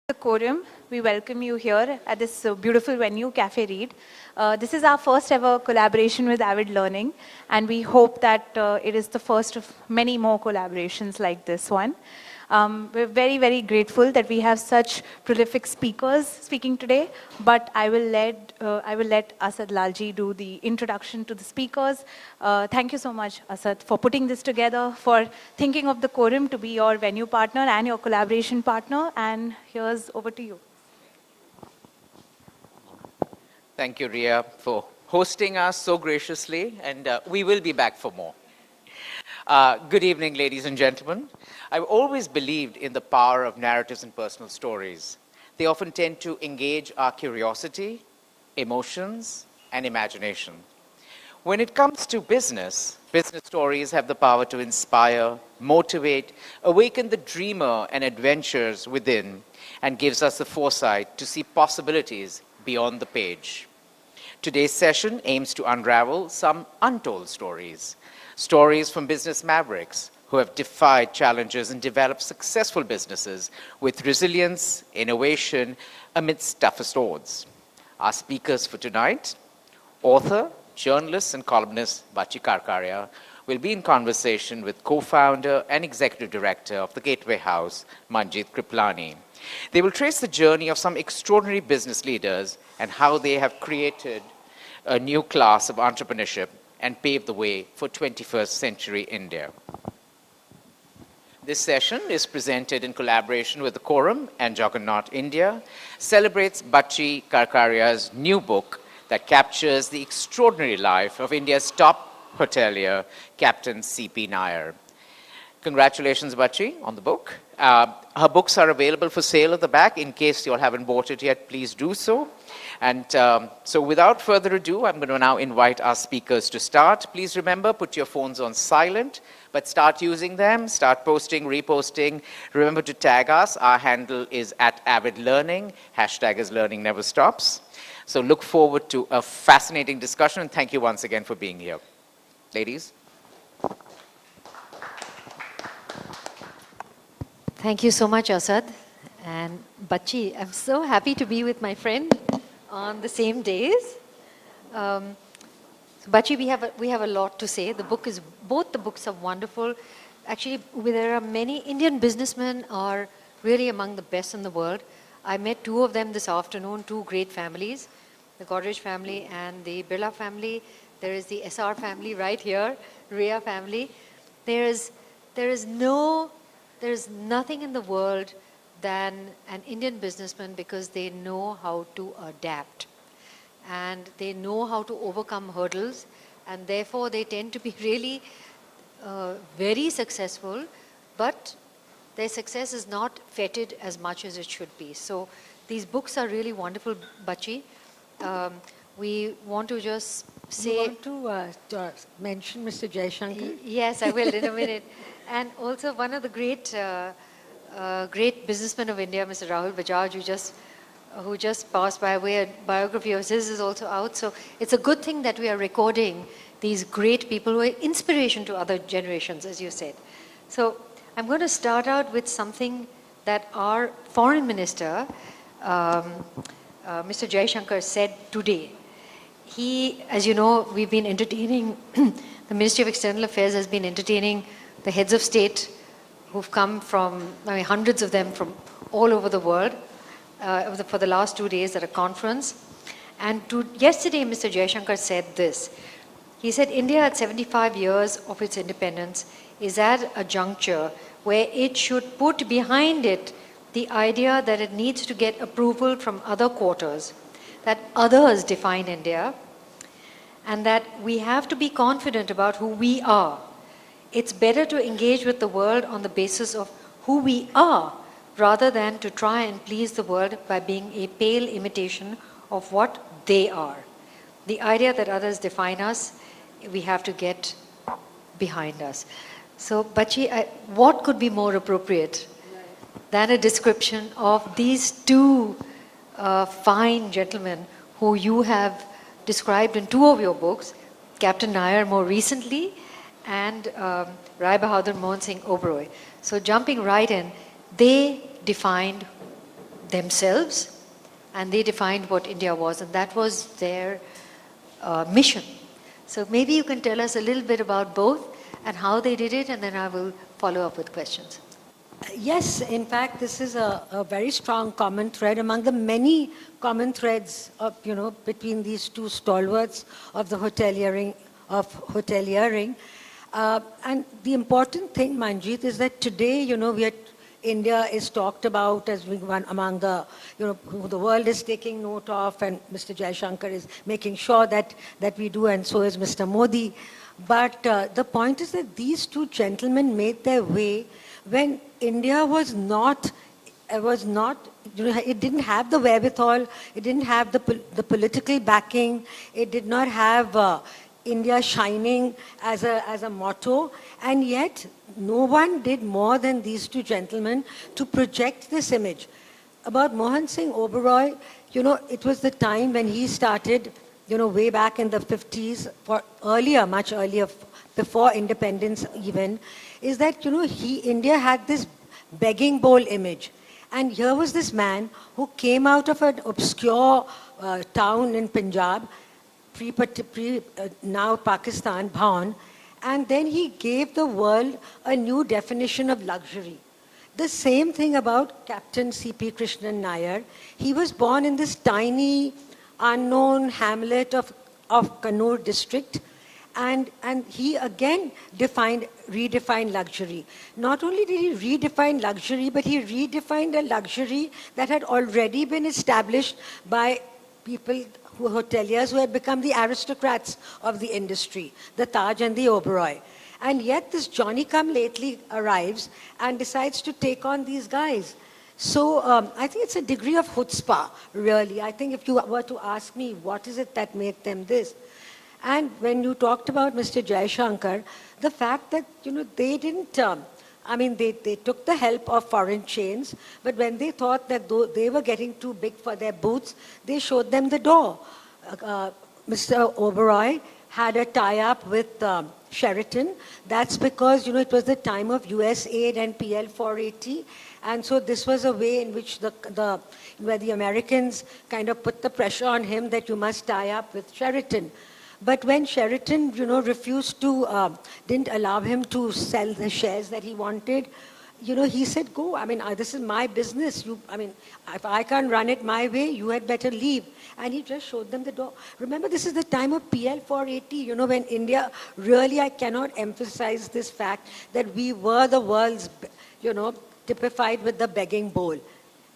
The Quorum, we welcome you here at this beautiful venue, Cafe Read. This is our first ever collaboration with Avid Learning, and we hope that it is the first of many more collaborations like this one. We're very, very grateful that we have such prolific speakers speaking today, but I will let Asad Lalji do the introduction to the speakers. Thank you so much, Asad, for putting this together, for thinking of the Quorum to be your venue partner and your collaboration partner, and here's over to you. Thank you, Ria, for hosting us so graciously, and we will be back for more. Good evening, ladies and gentlemen. I've always believed in the power of narratives and personal stories. They often tend to engage our curiosity, emotions, and imagination. When it comes to business stories have the power to inspire, motivate, awaken the dreamer and adventurers within, and gives us the foresight to see possibilities beyond the page. Today's session aims to unravel some untold stories. Stories from business mavericks who have defied challenges and developed successful businesses with resilience, innovation amidst toughest odds. Our speakers for tonight, author, journalist, and columnist Bachi Karkaria, will be in conversation with co-founder and executive director of the Gateway House, Manjeet Kripalani. They will trace the journey of some extraordinary business leaders and how they have created a new class of entrepreneurship and paved the way for 21st century India. This session is presented in collaboration with the Quorum and Juggernaut India, celebrates Bachi Karkaria's new book that captures the extraordinary life of India's top hotelier, Captain C.P. Nair. Congratulations, Bachi, on the book. Her books are available for sale at the back. In case you all haven't bought it yet, please do so. And so without further ado, I'm going to now invite our speakers to start. Please remember, put your phones on silent, but start using them, start posting, reposting. Remember to tag us. Our handle is @AvidLearning. Hashtag is learning never stops. So look forward to a fascinating discussion, and thank you once again for being here. Ladies. Thank you so much, Asad. And Bachi, I'm so happy to be with my friend on the same days. So Bachi, we have a lot to say. Both the books are wonderful. Actually, there are many Indian businessmen are really among the best in the world. I met two of them this afternoon, two great families, the Godrej family and the Birla family. There is the SR family right here, Ria family. There is nothing in the world than an Indian businessman because they know how to adapt and they know how to overcome hurdles, and therefore they tend to be really very successful, but their success is not feted as much as it should be. So these books are really wonderful, Bachi. We want to just say... You want to mention Mr. Jaishankar? Yes, I will in a minute. And also one of the great businessmen of India, Mr. Rahul Bajaj, who just passed by, where a biography of his is also out. So it's a good thing that we are recording these great people who are inspiration to other generations, as you said. So I'm going to start out with something that our foreign minister, Mr. Jaishankar, said today. He, as you know, we've been entertaining, the Ministry of External Affairs has been entertaining the heads of state who've come from, hundreds of them from all over the world for the last 2 days at a conference. And yesterday, Mr. Jaishankar said this. He said, India at 75 years of its independence is at a juncture where it should put behind it the idea that it needs to get approval from other quarters, that others define India, and that we have to be confident about who we are. It's better to engage with the world on the basis of who we are rather than to try and please the world by being a pale imitation of what they are. The idea that others define us, we have to get behind us. So, Bachi, what could be more appropriate than a description of these two fine gentlemen who you have described in two of your books, Captain Nair more recently, and Rai Bahadur Mohan Singh Ooberoi. So jumping right in, they defined themselves, and they defined what India was, and that was their mission. So maybe you can tell us a little bit about both and how they did it, and then I will follow up with questions. Yes, in fact, this is a very strong common thread among the many common threads of, between these two stalwarts of the hoteliering. And the important thing, Manjeet, is that today, India is talked about as being one among the, who the world is taking note of, and Mr. Jaishankar is making sure that we do, and so is Mr. Modi. But the point is that these two gentlemen made their way when India was not, it didn't have the wherewithal, it didn't have the political backing, it did not have India shining as a motto, and yet no one did more than these two gentlemen to project this image. About Mohan Singh Ooberoi, it was the time when he started, way back in the 50s, much earlier, before independence even, is that, India had this begging bowl image. And here was this man who came out of an obscure town in Punjab, now Pakistan, Bhawan, and then he gave the world a new definition of luxury. The same thing about Captain C.P. Krishnan Nair. He was born in this tiny, unknown hamlet of Kannur district, and he again redefined luxury. Not only did he redefine luxury, but he redefined a luxury that had already been established by people, hoteliers who had become the aristocrats of the industry, the Taj and the Ooberoi. And yet this Johnny-come-lately arrives and decides to take on these guys. So I think it's a degree of chutzpah, really. I think if you were to ask me, what is it that made them this? And when you talked about Mr. Jaishankar, the fact that, they didn't, they took the help of foreign chains, but when they thought that they were getting too big for their boots, they showed them the door. Mr. Ooberoi had a tie-up with Sheraton. That's because, it was the time of US aid and PL 480. And so this was a way in which where the Americans kind of put the pressure on him that you must tie up with Sheraton. But when Sheraton, refused to, didn't allow him to sell the shares that he wanted, he said, go, this is my business. If I can't run it my way, you had better leave. And he just showed them the door. Remember, this is the time of PL 480, when India, really, I cannot emphasize this fact that we were the world's, typified with the begging bowl.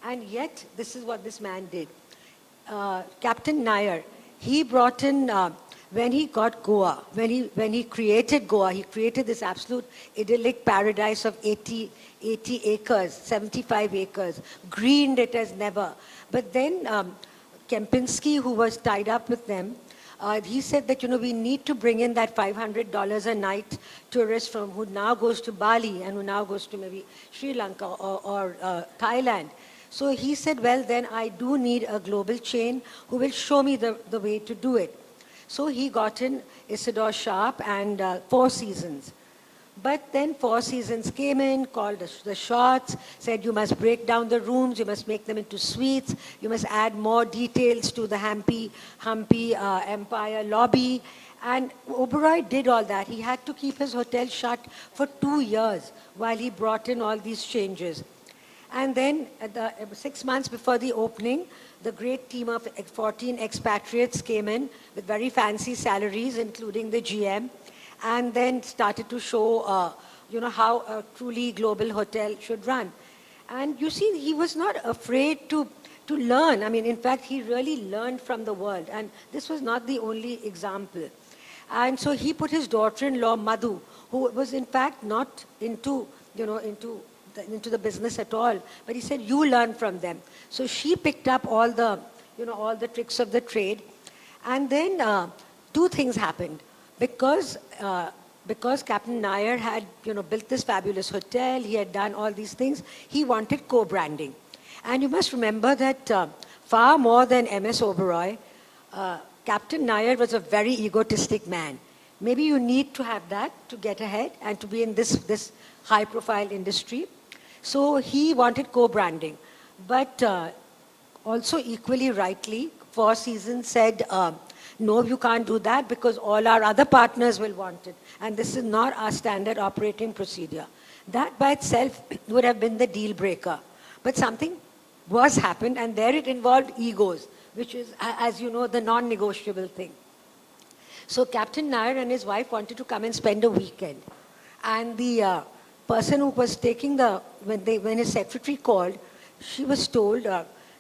And yet, this is what this man did. Captain Nair, he brought in, when he got Goa, when he created Goa, he created this absolute idyllic paradise of 80 acres, 75 acres, greened it as never. But then Kempinski, who was tied up with them, he said that, we need to bring in that $500 a night tourist who now goes to Bali and who now goes to maybe Sri Lanka or Thailand. So he said, well, then I do need a global chain who will show me the way to do it. So he got in Isidore Sharp and Four Seasons. But then Four Seasons came in, called the shots, said you must break down the rooms, you must make them into suites, you must add more details to the Humpy Empire lobby. And Ooberoi did all that. He had to keep his hotel shut for 2 years while he brought in all these changes. And then 6 months before the opening, the great team of 14 expatriates came in with very fancy salaries, including the GM, and then started to show, how a truly global hotel should run. And you see, he was not afraid to learn. In fact, he really learned from the world. And this was not the only example. And so he put his daughter-in-law, Madhu, who was in fact not into the business at all. But he said, you learn from them. So she picked up all the tricks of the trade. And then 2 things happened. Because Captain Nair had, built this fabulous hotel, he had done all these things, he wanted co-branding. And you must remember that far more than MS Ooberoi, Captain Nair was a very egotistic man. Maybe you need to have that to get ahead and to be in this high-profile industry. So he wanted co-branding. But also equally rightly, Four Seasons said, no, you can't do that because all our other partners will want it. And this is not our standard operating procedure. That by itself would have been the deal breaker. But something was happened, and there it involved egos, which is, as you know, the non-negotiable thing. So Captain Nair and his wife wanted to come and spend a weekend. And the person who was taking when his secretary called, she was told,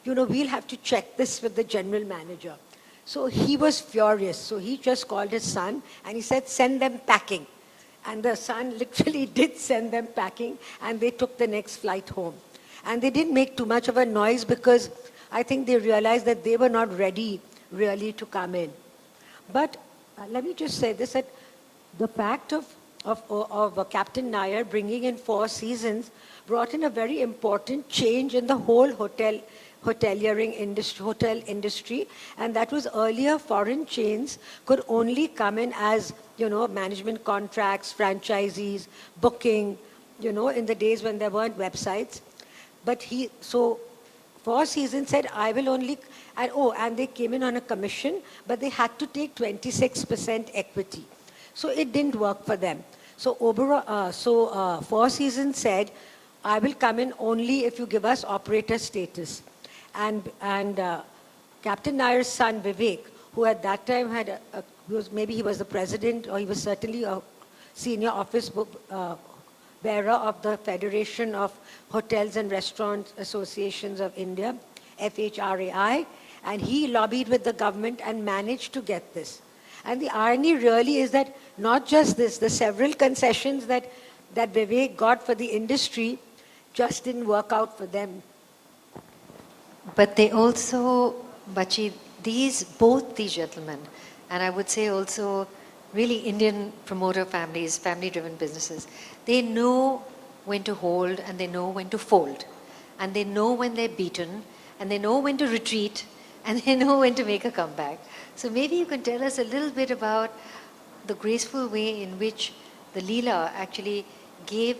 we'll have to check this with the general manager. So he was furious. So he just called his son and he said, send them packing. And the son literally did send them packing, and they took the next flight home. And they didn't make too much of a noise because I think they realized that they were not ready really to come in. But let me just say this, that the fact of Captain Nair bringing in Four Seasons brought in a very important change in the whole hotel industry, and that was earlier foreign chains could only come in as, management contracts, franchisees, booking, in the days when there weren't websites. But Four Seasons said, I will only, and they came in on a commission, but they had to take 26% equity. So it didn't work for them. So Four Seasons said, I will come in only if you give us operator status. And Captain Nair's son, Vivek, who at that time maybe he was the president, or he was certainly a senior office bearer of the Federation of Hotels and Restaurant Associations of India, FHRAI, and he lobbied with the government and managed to get this. And the irony really is that not just this, the several concessions that Vivek got for the industry just didn't work out for them. But they also, Bachi, both these gentlemen, and I would say also really Indian promoter families, family-driven businesses, they know when to hold and they know when to fold. And they know when they're beaten, and they know when to retreat, and they know when to make a comeback. So maybe you can tell us a little bit about the graceful way in which the Leela actually gave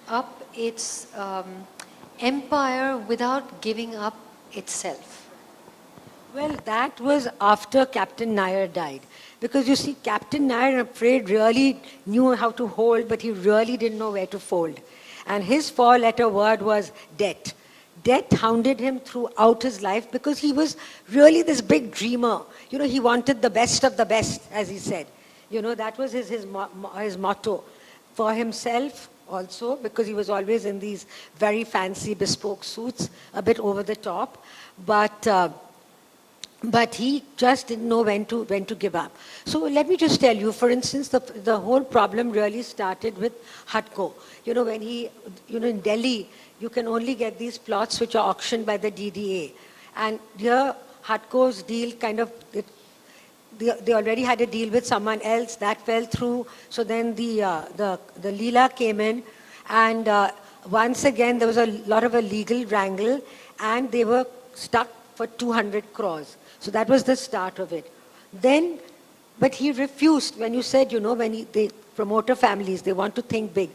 up its empire without giving up itself. Well, that was after Captain Nair died. Because you see, Captain Nair, I'm afraid, really knew how to hold, but he really didn't know where to fold. And his four-letter word was debt. Debt hounded him throughout his life because he was really this big dreamer. He wanted the best of the best, as he said. That was his motto. For himself also, because he was always in these very fancy bespoke suits, a bit over the top. But he just didn't know when to give up. So let me just tell you, for instance, the whole problem really started with Hutco. When in Delhi, you can only get these plots which are auctioned by the DDA. And here, Hutco's deal they already had a deal with someone else, that fell through. So then the Leela came in, and once again, there was a lot of a legal wrangle, and they were stuck for 200 crores. So that was the start of it. But he refused when you said, the promoter families, they want to think big.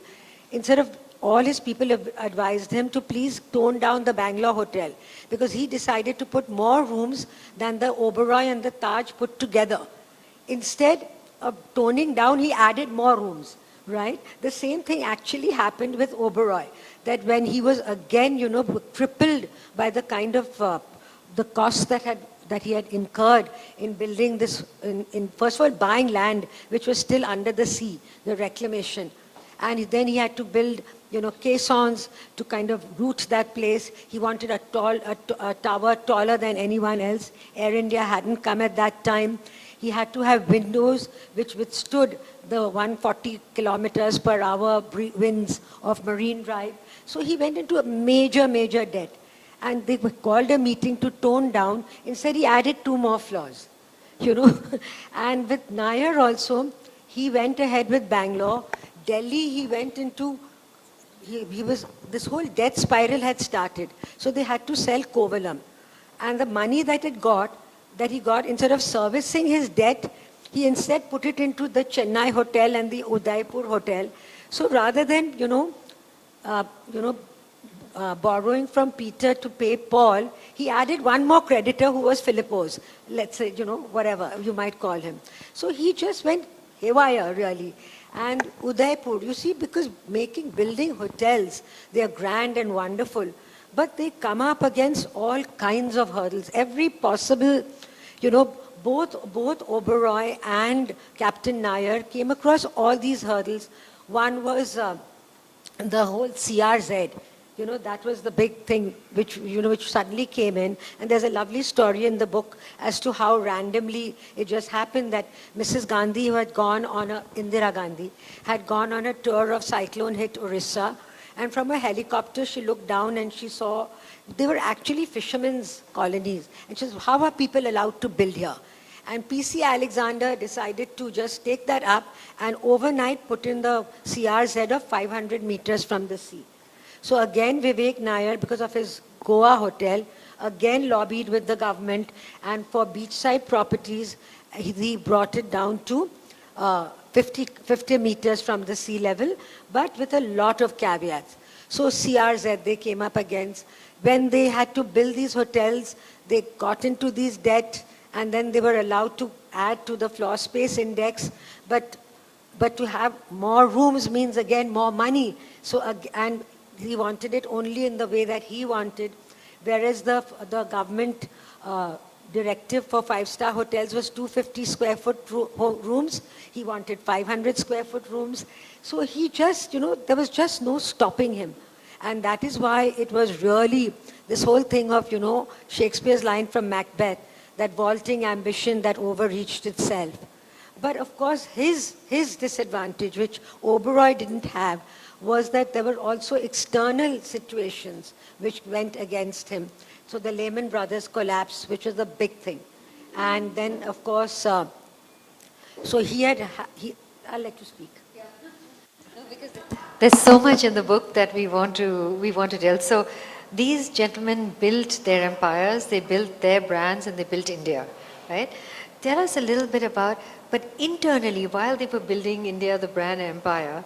Instead of all his people have advised him to please tone down the Bangalore hotel, because he decided to put more rooms than the Ooberoi and the Taj put together. Instead of toning down, he added more rooms, right? The same thing actually happened with Ooberoi, that when he was again, crippled by the kind of the costs that he had incurred in building this, in first of all buying land which was still under the sea, the reclamation. And then he had to build, caissons to kind of root that place. He wanted a tower taller than anyone else. Air India hadn't come at that time. He had to have windows which withstood the 140 kilometers per hour winds of Marine Drive. So he went into a major, major debt. And they called a meeting to tone down. Instead, he added 2 more floors, And with Nair also, he went ahead with Bangalore. Delhi, he went into, this whole debt spiral had started. So they had to sell Kovalam. And the money that he got, instead of servicing his debt, he instead put it into the Chennai hotel and the Udaipur hotel. So rather than, borrowing from Peter to pay Paul, he added one more creditor who was Philippos. Let's say, whatever you might call him. So he just went haywire, really. And Udaipur, you see, because building hotels, they are grand and wonderful, but they come up against all kinds of hurdles. Every possible, both Ooberoi and Captain Nair came across all these hurdles. One was the whole CRZ. That was the big thing which suddenly came in. And there's a lovely story in the book as to how randomly it just happened that Mrs. Gandhi, Indira Gandhi, had gone on a tour of cyclone hit Orissa. And from a helicopter, she looked down and she saw they were actually fishermen's colonies. And she said, how are people allowed to build here? And P.C. Alexander decided to just take that up and overnight put in the CRZ of 500 meters from the sea. So again, Vivek Nair, because of his Goa hotel, again lobbied with the government, and for beachside properties, he brought it down to 50 meters from the sea level, but with a lot of caveats. So CRZ they came up against. When they had to build these hotels, they got into these debt, and then they were allowed to add to the floor space index, but to have more rooms means again more money. So and he wanted it only in the way that he wanted, whereas the government directive for 5-star hotels was 250 square foot rooms. He wanted 500 square foot rooms. So he just, there was just no stopping him. And that is why it was really this whole thing of, Shakespeare's line from Macbeth, that vaulting ambition that overreached itself. But of course, his disadvantage, which Ooberoi didn't have, was that there were also external situations which went against him. So the Lehman Brothers collapse, which was a big thing. And then, of course, so I'll let you speak. There's so much in the book that we want to tell. So these gentlemen built their empires, they built their brands, and they built India, right? Tell us a little bit about, but internally, while they were building India, the brand empire,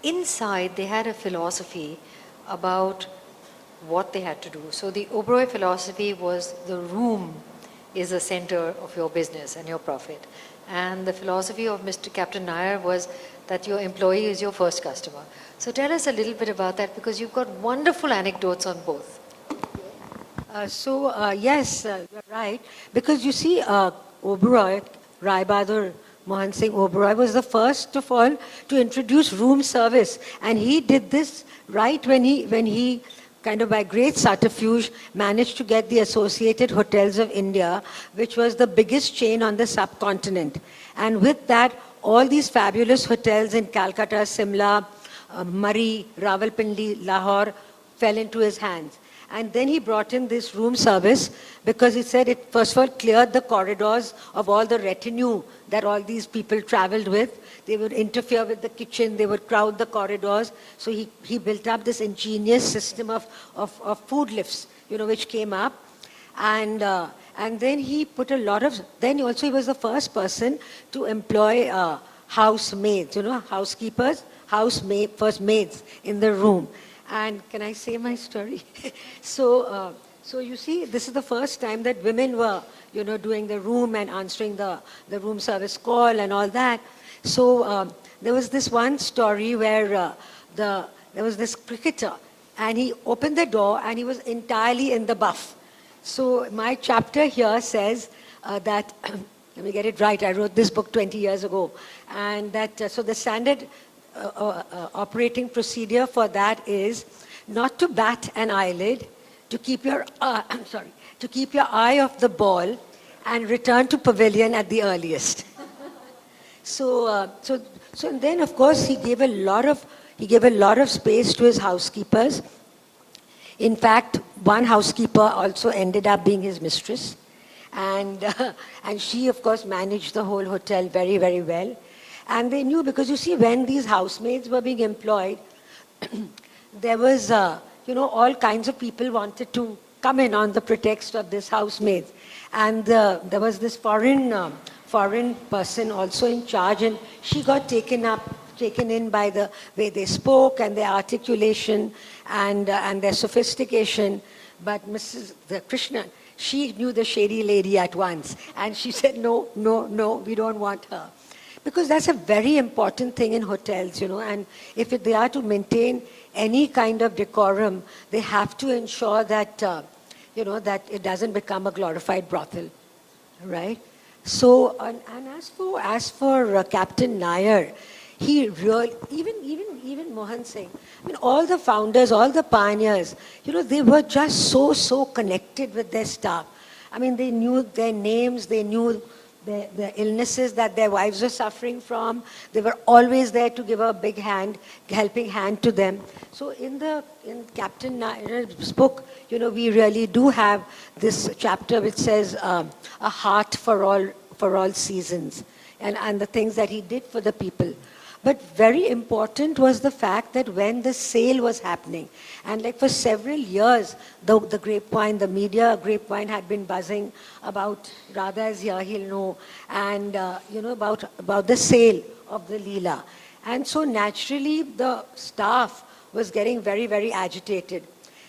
inside they had a philosophy about what they had to do. So the Ooberoi philosophy was the room is the center of your business and your profit. And the philosophy of Mr. Captain Nair was that your employee is your first customer. So tell us a little bit about that, because you've got wonderful anecdotes on both. Yes, you're right. Because you see, Ooberoi, Rai Bahadur Mohan Singh Ooberoi was the first of all to introduce room service. And he did this right when he kind of by great subterfuge managed to get the Associated Hotels of India, which was the biggest chain on the subcontinent. And with that, all these fabulous hotels in Calcutta, Simla, Murree, Rawalpindi, Lahore fell into his hands. And then he brought in this room service because he said it first of all cleared the corridors of all the retinue that all these people traveled with. They would interfere with the kitchen, they would crowd the corridors. So he built up this ingenious system of food lifts, which came up. And then he put a lot of, then also he was the first person to employ housemaids, housekeepers, first maids in the room. And can I say my story? So you see, this is the first time that women were, doing the room and answering the room service call and all that. So there was this one story where there was this cricketer, and he opened the door and he was entirely in the buff. So my chapter here says that, let me get it right, I wrote this book 20 years ago, and that, so the standard operating procedure for that is not to bat an eyelid, to keep your to keep your eye off the ball, and return to pavilion at the earliest. So then of course he gave a lot of space to his housekeepers. In fact, one housekeeper also ended up being his mistress, and she of course managed the whole hotel very, very well. And they knew, because you see, when these housemaids were being employed, there was, all kinds of people wanted to come in on the pretext of this housemaids. And there was this foreign person also in charge, and she got taken in by the way they spoke and their articulation. and their sophistication. But Krishnan, she knew the shady lady at once. And she said, no, no, no, we don't want her. Because that's a very important thing in hotels, and if they are to maintain any kind of decorum, they have to ensure that, that it doesn't become a glorified brothel, right? So, and as for Captain Nair, he really, even Mohan Singh, I mean, all the founders, all the pioneers, they were just so connected with their staff. I mean, they knew their names, they knew the illnesses that their wives were suffering from. They were always there to give a big hand, helping hand to them. So in Captain Nair's book, we really do have this chapter which says a heart for all seasons, and the things that he did for the people. But very important was the fact that when the sale was happening, and like for several years, the grapevine, the media grapevine had been buzzing about Radha is here, he'll know, and about the sale of the Leela. And so naturally, the staff was getting very, very agitated.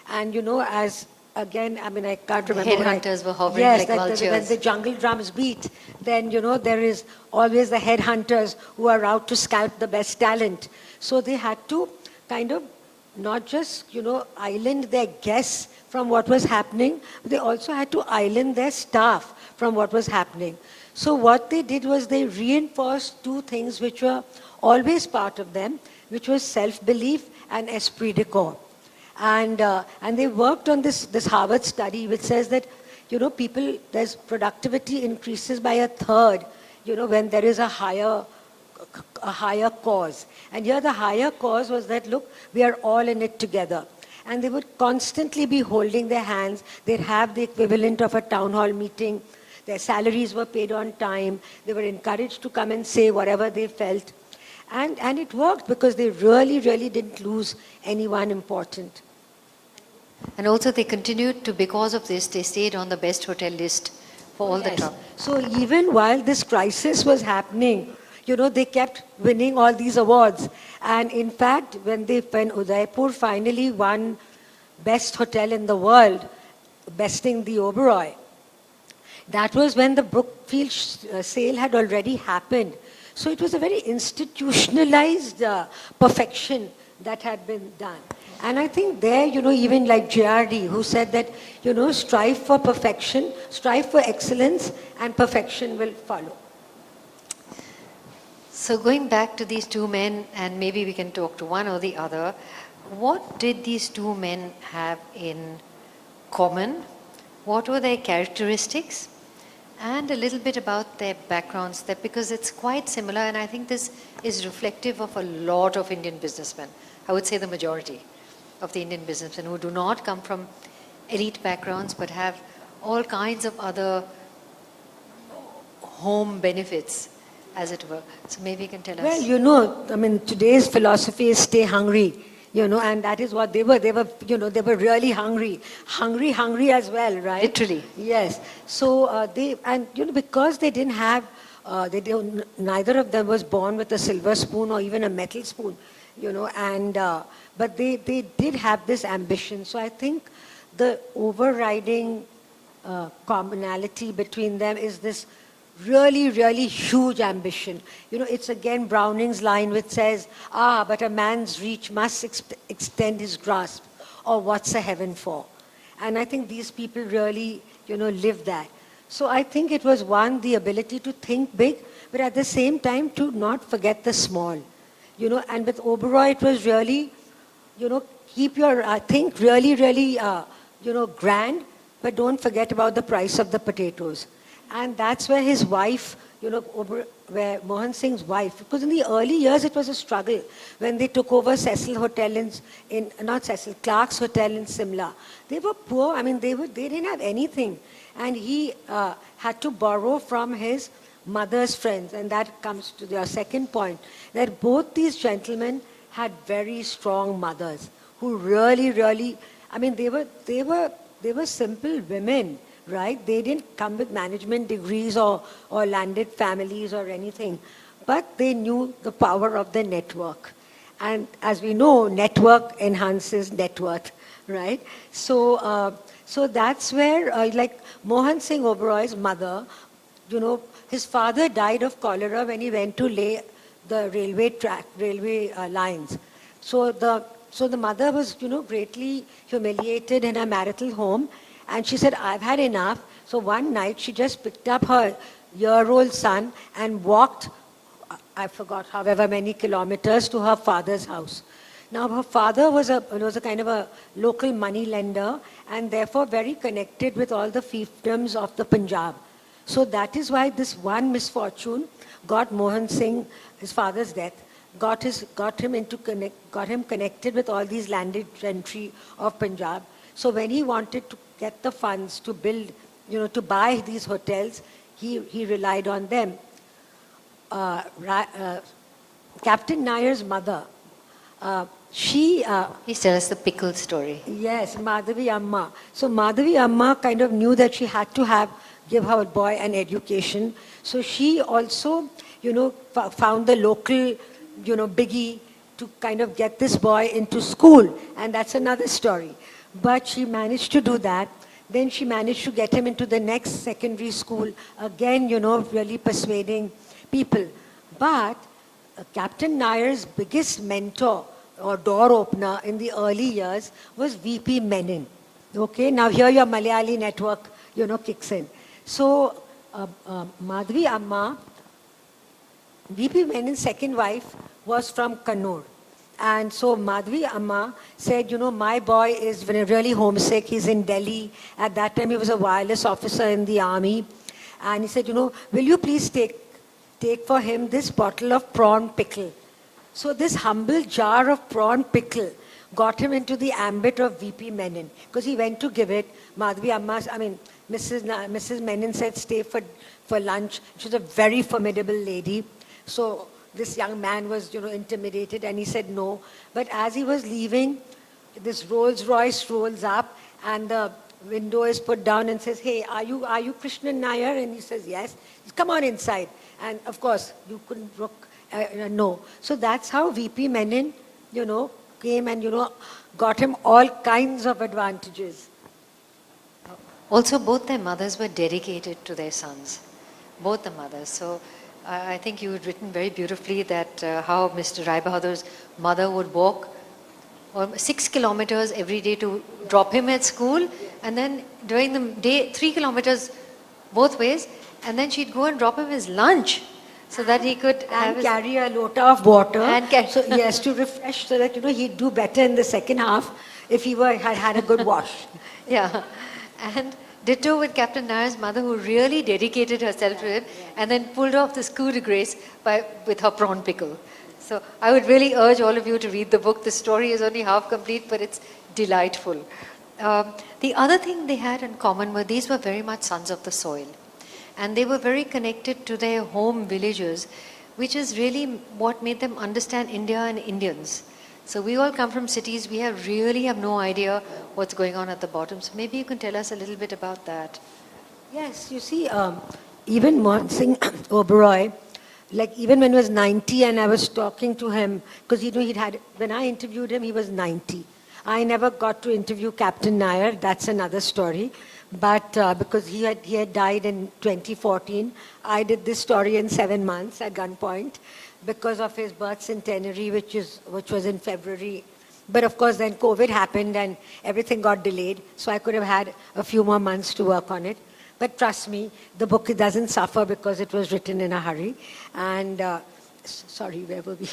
And as again, I mean, I can't remember. Headhunters were hovering like vultures. When the jungle drums beat, then, there is always the headhunters who are out to scalp the best talent. So they had to kind of not just, island their guests from what was happening, but they also had to island their staff from what was happening. So what they did was they reinforced two things which were always part of them, which was self-belief and esprit de corps. And they worked on this Harvard study which says that, there's productivity increases by a third, when there is a higher cause. And here the higher cause was that, look, we are all in it together. And they would constantly be holding their hands. They'd have the equivalent of a town hall meeting. Their salaries were paid on time. They were encouraged to come and say whatever they felt. And it worked because they really, really didn't lose anyone important. And also they continued to, because of this, they stayed on the best hotel list for all the top. So even while this crisis was happening, they kept winning all these awards. And in fact, when Udaipur finally won best hotel in the world, besting the Ooberoi, that was when the Brookfield sale had already happened. So it was a very institutionalized perfection that had been done. And I think there, even like JRD, who said that, strive for perfection, strive for excellence, and perfection will follow. So going back to these two men, and maybe we can talk to one or the other, what did these two men have in common? What were their characteristics? And a little bit about their backgrounds, because it's quite similar, and I think this is reflective of a lot of Indian businessmen. I would say the majority of the Indian businessmen who do not come from elite backgrounds but have all kinds of other home benefits, as it were. So maybe you can tell us. Well, today's philosophy is stay hungry, and that is what they were. They were, they were really hungry as well, right? Literally. Yes. So because they didn't have, neither of them was born with a silver spoon or even a metal spoon, but they did have this ambition. So I think the overriding commonality between them is this really, really huge ambition. It's again Browning's line which says, but a man's reach must extend his grasp, or what's a heaven for? And I think these people really, live that. So I think it was the ability to think big, but at the same time to not forget the small. And with Ooberoi, it was really, keep your, think really, really, grand, but don't forget about the price of the potatoes. And that's where his wife, where Mohan Singh's wife, because in the early years it was a struggle when they took over Cecil Hotel Clark's Hotel in Simla. They were poor, they didn't have anything. And he had to borrow from his mother's friends. And that comes to their second point, that both these gentlemen had very strong mothers who really, really, they were simple women. Right? They didn't come with management degrees or landed families or anything, but they knew the power of the network. And as we know, network enhances net worth, right? So that's where, like Mohan Singh Ooberoi's mother, his father died of cholera when he went to lay the railway lines. So the mother was, greatly humiliated in her marital home, and she said, "I've had enough." So one night she just picked up her year-old son and walked, I forgot however many kilometers, to her father's house. Now her father was a kind of a local money lender, and therefore very connected with all the fiefdoms of the Punjab. So that is why this one misfortune got Mohan Singh, his father's death, got him connected with all these landed gentry of Punjab. So when he wanted to get the funds to build, to buy these hotels, he relied on them. Captain Nair's mother, Please tell us the pickle story. yes, Madhavi Amma. So Madhavi Amma kind of knew that she had to give her boy an education. So she also, found the local, biggie to kind of get this boy into school. And that's another story. But she managed to do that. Then she managed to get him into the next secondary school. Again, really persuading people. But Captain Nair's biggest mentor or door opener in the early years was VP Menon. Okay, now here your Malayali network, kicks in. So Madhavi Amma, VP Menon's second wife, was from Kannur. And so Madhavi Amma said, my boy is really homesick. He's in Delhi. At that time, he was a wireless officer in the army. And he said, will you please take for him this bottle of prawn pickle? So this humble jar of prawn pickle got him into the ambit of VP Menon, because he went to give it. Mrs. Menon said, stay for lunch. She was a very formidable lady. So this young man was, intimidated, and he said no. But as he was leaving, this Rolls Royce rolls up, and the window is put down and says, "Hey, are you Krishnan Nair?" And he says, "Yes." He says, "Come on inside." And of course, you couldn't look, no. So that's how VP Menon, came and, got him all kinds of advantages. Also, both their mothers were dedicated to their sons. Both the mothers. So I think you had written very beautifully that how Mr. Rai Bahadur's mother would walk 6 kilometers every day to drop him at school, and then during the day 3 kilometers both ways, and then she'd go and drop him his lunch so that he could carry a lota of water. And so yes, to refresh, so that he'd do better in the second half if he had a good wash. Yeah, and ditto with Captain Nair's mother, who really dedicated herself to him and then pulled off this coup de grace with her prawn pickle. So I would really urge all of you to read the book. The story is only half complete, but it's delightful. The other thing they had in common were these were very much sons of the soil. And they were very connected to their home villages, which is really what made them understand India and Indians. So we all come from cities, we really have no idea what's going on at the bottom. So maybe you can tell us a little bit about that. Yes, you see, even Mohan Singh Ooberoi, like even when he was 90 and I was talking to him, because when I interviewed him, he was 90. I never got to interview Captain Nair, that's another story. But because he had died in 2014, I did this story in 7 months at gunpoint because of his birth centenary, which was in February. But of course, then COVID happened and everything got delayed, so I could have had a few more months to work on it. But trust me, the book doesn't suffer because it was written in a hurry. And sorry, where were we?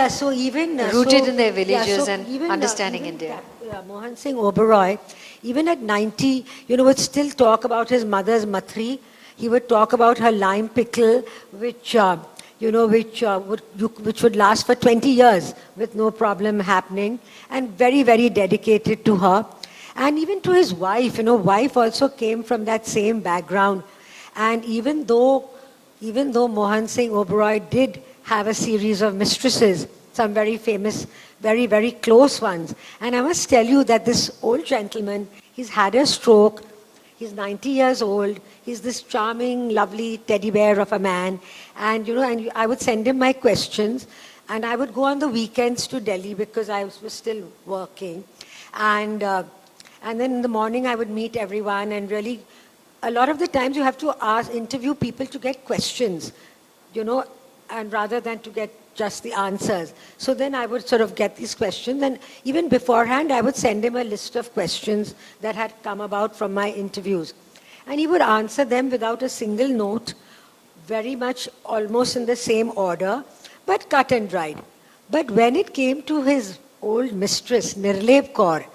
So even rooted in their villages and understanding India. Mohan Singh Ooberoi, even at 90, would still talk about his mother's mathri. He would talk about her lime pickle, which would last for 20 years with no problem happening, and very, very dedicated to her. And even to his wife, wife also came from that same background. And even though Mohan Singh Ooberoi did have a series of mistresses, some very famous, very, very close ones. And I must tell you that this old gentleman, he's had a stroke, he's 90 years old, he's this charming, lovely teddy bear of a man. And, and I would send him my questions, And I would go on the weekends to Delhi because I was still working. And then in the morning I would meet everyone, and really a lot of the times you have to interview people to get questions, and rather than to get just the answers. So then I would sort of get these questions, and even beforehand I would send him a list of questions that had come about from my interviews. And he would answer them without a single note, very much almost in the same order, but cut and dried. But when it came to his old mistress, Nirlep Kaur,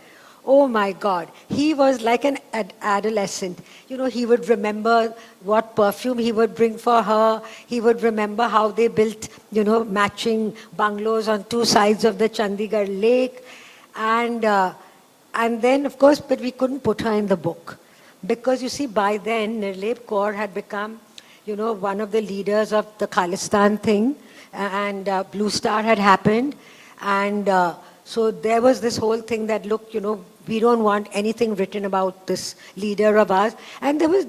oh my God, he was like an adolescent. He would remember what perfume he would bring for her. He would remember how they built, matching bungalows on two sides of the Chandigarh lake. And then, of course, but we couldn't put her in the book. Because you see, by then, Nirlep Kaur had become, one of the leaders of the Khalistan thing. And Blue Star had happened. And so there was this whole thing that, look, we don't want anything written about this leader of ours. And there was,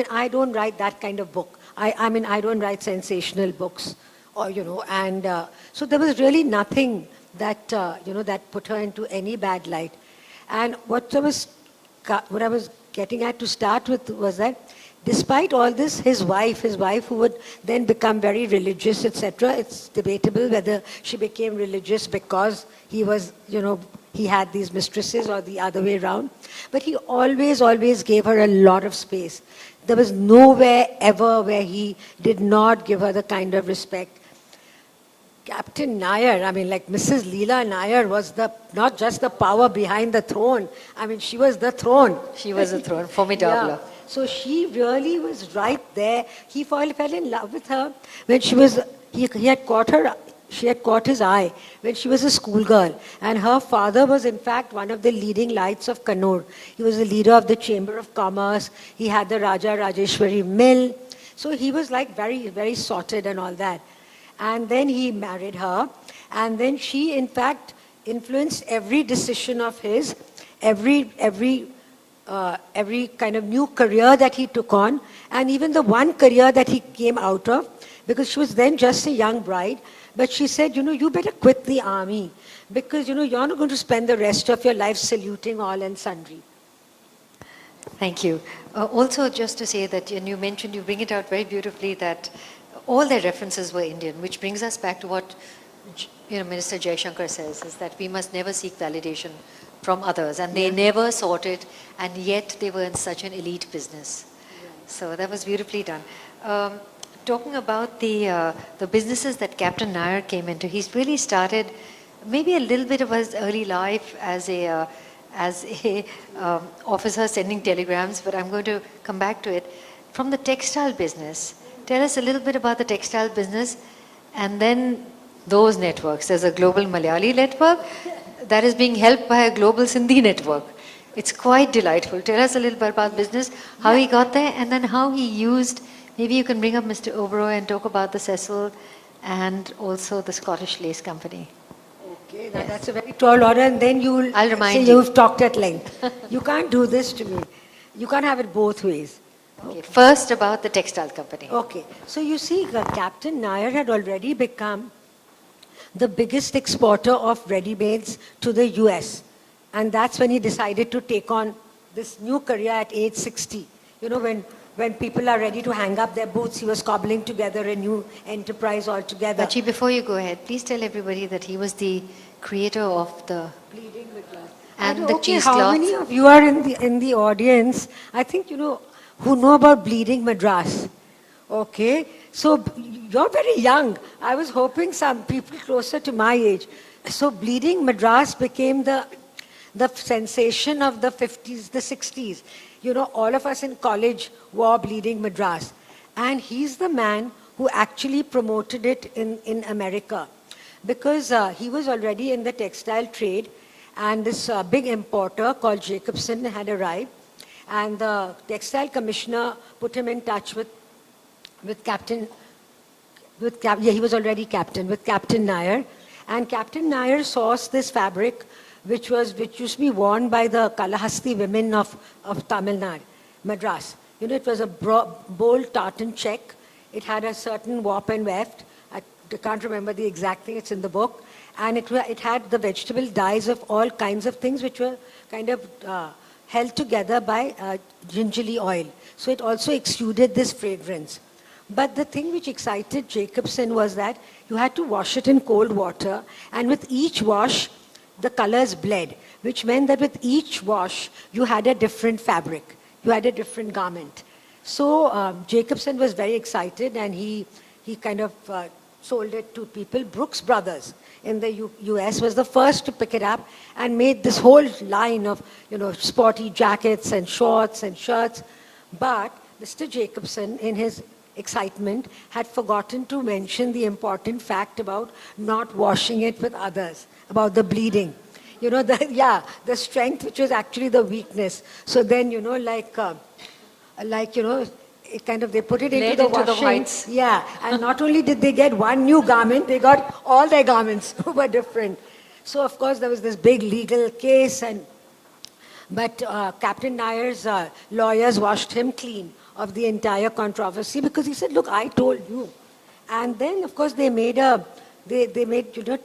I don't write that kind of book. I don't write sensational books, or, and so there was really nothing that, that put her into any bad light. And what I was getting at to start with was that despite all this, his wife who would then become very religious, etc., it's debatable whether she became religious because he was, he had these mistresses or the other way around. But he always gave her a lot of space. There was nowhere ever where he did not give her the kind of respect. Captain Nair, like Mrs. Leela Nair was not just the power behind the throne. She was the throne. She was the throne, formidable. Yeah. So she really was right there. He fell in love with her when she was, he had caught her, she had caught his eye when she was a schoolgirl. And her father was in fact one of the leading lights of Kannur. He was the leader of the Chamber of Commerce. He had the Raja Rajeshwari mill. So he was like very, very sorted and all that. And then he married her. And then she in fact influenced every decision of his, every kind of new career that he took on, and even the one career that he came out of, because she was then just a young bride, but she said, you better quit the army, because, you're not going to spend the rest of your life saluting all and sundry. Thank you. Also, just to say that, and you mentioned, you bring it out very beautifully, that all their references were Indian, which brings us back to what Minister Jaishankar says, is that we must never seek validation from others, and they never sought it, and yet they were in such an elite business. So that was beautifully done. Talking about the businesses that Captain Nair came into, he's really started maybe a little bit of his early life as a officer sending telegrams, but I'm going to come back to it. From the textile business, tell us a little bit about the textile business, and then those networks. There's a global Malayali network that is being helped by a global Sindhi network. It's quite delightful. Tell us a little bit about business, how he got there, and then how he used, maybe you can bring up Mr. Ooberoi and talk about the Cecil and also the Scottish Lace Company. Okay, that's a very tall order, and then I'll remind say you've talked at length. You can't do this to me. You can't have it both ways. Okay. First about the textile company. Okay, so you see, Captain Nair had already become the biggest exporter of ready-mades to the US. And that's when he decided to take on this new career at age 60. When people are ready to hang up their boots, he was cobbling together a new enterprise altogether. Bachi, before you go ahead, please tell everybody that he was the creator of the Bleeding Madras. and the Okay, cheesecloth. how many of you are in the audience, I think, who know about Bleeding Madras? Okay, so you're very young. I was hoping some people closer to my age. So Bleeding Madras became the sensation of the 50s, the 60s. All of us in college wore Bleeding Madras. And he's the man who actually promoted it in America. Because he was already in the textile trade, and this big importer called Jacobson had arrived. And the textile commissioner put him in touch with he was already captain, with Captain Nair. And Captain Nair sourced this fabric which used to be worn by the Kalahasti women of Tamil Nadu, Madras. It was a bold tartan check. It had a certain warp and weft. can't remember the exact thing, it's in the book. And it had the vegetable dyes of all kinds of things which were kind of held together by gingerly oil. So it also exuded this fragrance. But the thing which excited Jacobson was that you had to wash it in cold water, and with each wash, the colors bled, which meant that with each wash, you had a different fabric, you had a different garment. So Jacobson was very excited, and he kind of sold it to people. Brooks Brothers in the US was the first to pick it up and made this whole line of, sporty jackets and shorts and shirts. But Mr. Jacobson, in his excitement, had forgotten to mention the important fact about not washing it with others, about the bleeding. The strength which was actually the weakness. So then, it kind of, they put it into the washing. whites. Yeah, and not only did they get one new garment, they got all their garments were different. So of course there was this big legal case, but Captain Nair's lawyers washed him clean of the entire controversy, because he said, look, I told you. And then of course they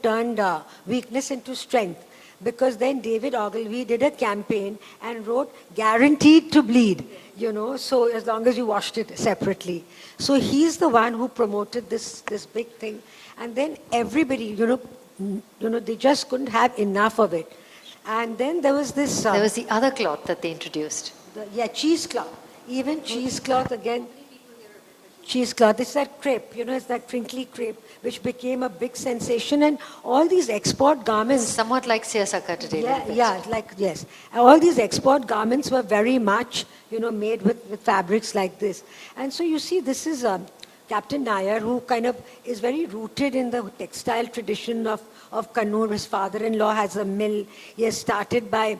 turned weakness into strength. Because then David Ogilvy did a campaign and wrote, guaranteed to bleed, so as long as you washed it separately. So he's the one who promoted this big thing. And then everybody, they just couldn't have enough of it. And then there was this... there was the other cloth that they introduced. Cheesecloth. Even cheesecloth again. Cheesecloth, it's that crepe, it's that crinkly crepe, which became a big sensation, and all these export garments... Somewhat like Siyasaka today. Yes. All these export garments were very much, made with fabrics like this. And so you see, this is Captain Nair, who kind of is very rooted in the textile tradition of Kannur. His father-in-law has a mill. He has started by,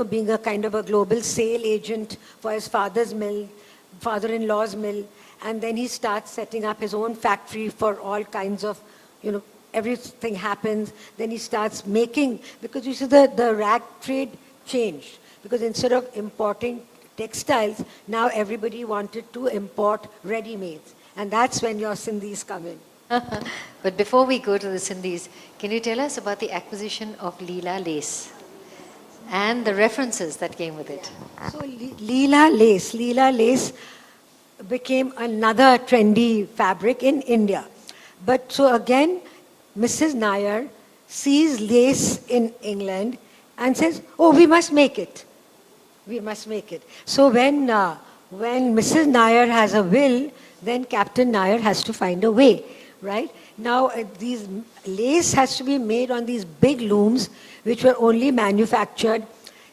being a kind of a global sale agent for his father-in-law's mill. And then he starts setting up his own factory for all kinds of, everything happens. Then he starts making, because you see the rag trade changed. Because instead of importing textiles, now everybody wanted to import ready-mades. And that's when your Sindhis come in. But before we go to the Sindhis, can you tell us about the acquisition of Leela Lace and the references that came with it? So Leela Lace became another trendy fabric in India. But so again, Mrs. Nair sees lace in England and says, oh, we must make it. We must make it. So when Mrs. Nair has a will, then Captain Nair has to find a way, right? Now, these lace has to be made on these big looms, which were only manufactured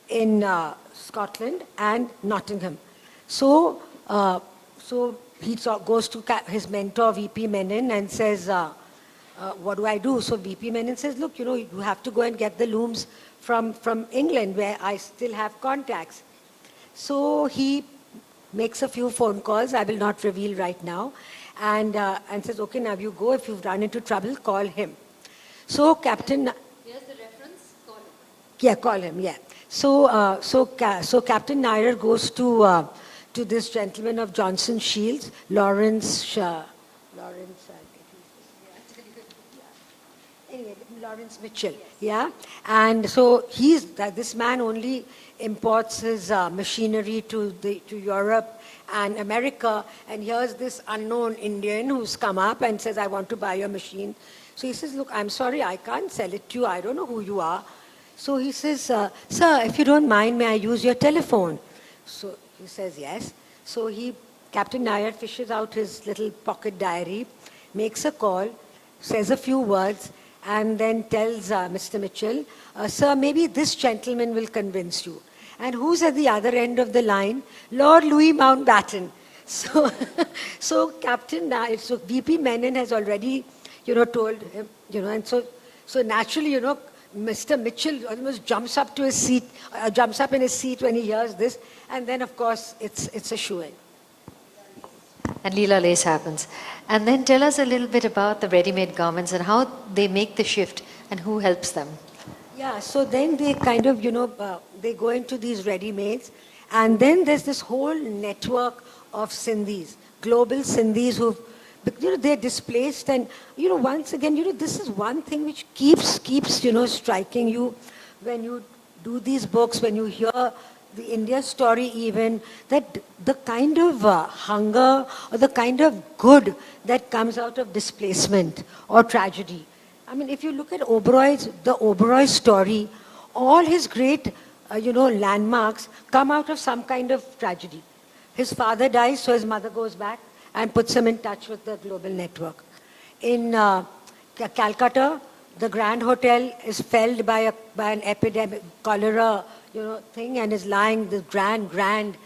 in Scotland and Nottingham. So he goes to his mentor, VP Menon, and says, what do I do? So VP Menon says, look, you have to go and get the looms from England, where I still have contacts. So he makes a few phone calls, I will not reveal right now, and says, okay, now you go. If you've run into trouble, call him. So Captain... Here's the reference, call him. Yeah, call him, yeah. So Captain Nair goes to this gentleman of Johnson Shields, Lawrence Mitchell, yeah. And so this man only imports his machinery to Europe and America, and here's this unknown Indian who's come up and says, I want to buy your machine. So he says, look, I'm sorry, I can't sell it to you, I don't know who you are. So he says, sir, if you don't mind, may I use your telephone? So he says, yes. So Captain Nair fishes out his little pocket diary, makes a call, says a few words, and then tells Mr. Mitchell, sir, maybe this gentleman will convince you. And who's at the other end of the line? Lord Louis Mountbatten. So Captain Nair, so VP Menon has already, told him, and so naturally, Mr. Mitchell almost jumps up in his seat when he hears this, and then of course it's a shoo-in. And Leela Lace happens. And then tell us a little bit about the ready-made garments and how they make the shift and who helps them. Yeah, so then they kind of, they go into these ready-mades, and then there's this whole network of Sindhis, global Sindhis who've But, they're displaced, and, once again, this is one thing which keeps, striking you when you do these books, when you hear the India story even, that the kind of hunger or the kind of good that comes out of displacement or tragedy. I mean, if you look at the Ooberoi story, all his great, landmarks come out of some kind of tragedy. His father dies, so his mother goes back and puts him in touch with the global network. In Calcutta, the Grand Hotel is felled by an epidemic, cholera, thing, and is lying the grand,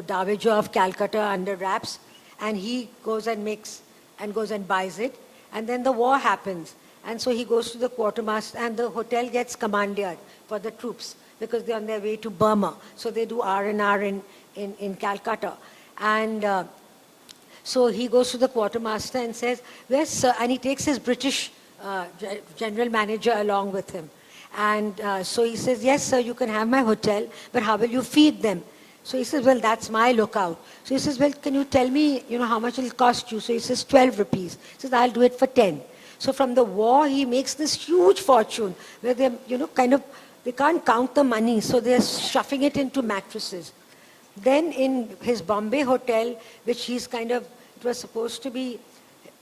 Dowager of Calcutta under wraps, and he goes and buys it, and then the war happens, and so he goes to the quartermaster, and the hotel gets commandeered for the troops because they're on their way to Burma, so they do R&R in Calcutta, and so he goes to the quartermaster and says, "Where's sir?" And he takes his British general manager along with him. And so he says, "Yes, sir, you can have my hotel, but how will you feed them?" So he says, "Well, that's my lookout." So he says, "Well, can you tell me, how much it'll cost you?" So he says, 12 rupees. He says, "I'll do it for 10. So from the war, he makes this huge fortune where they're, they can't count the money, so they're stuffing it into mattresses. Then in his Bombay hotel, which it was supposed to be,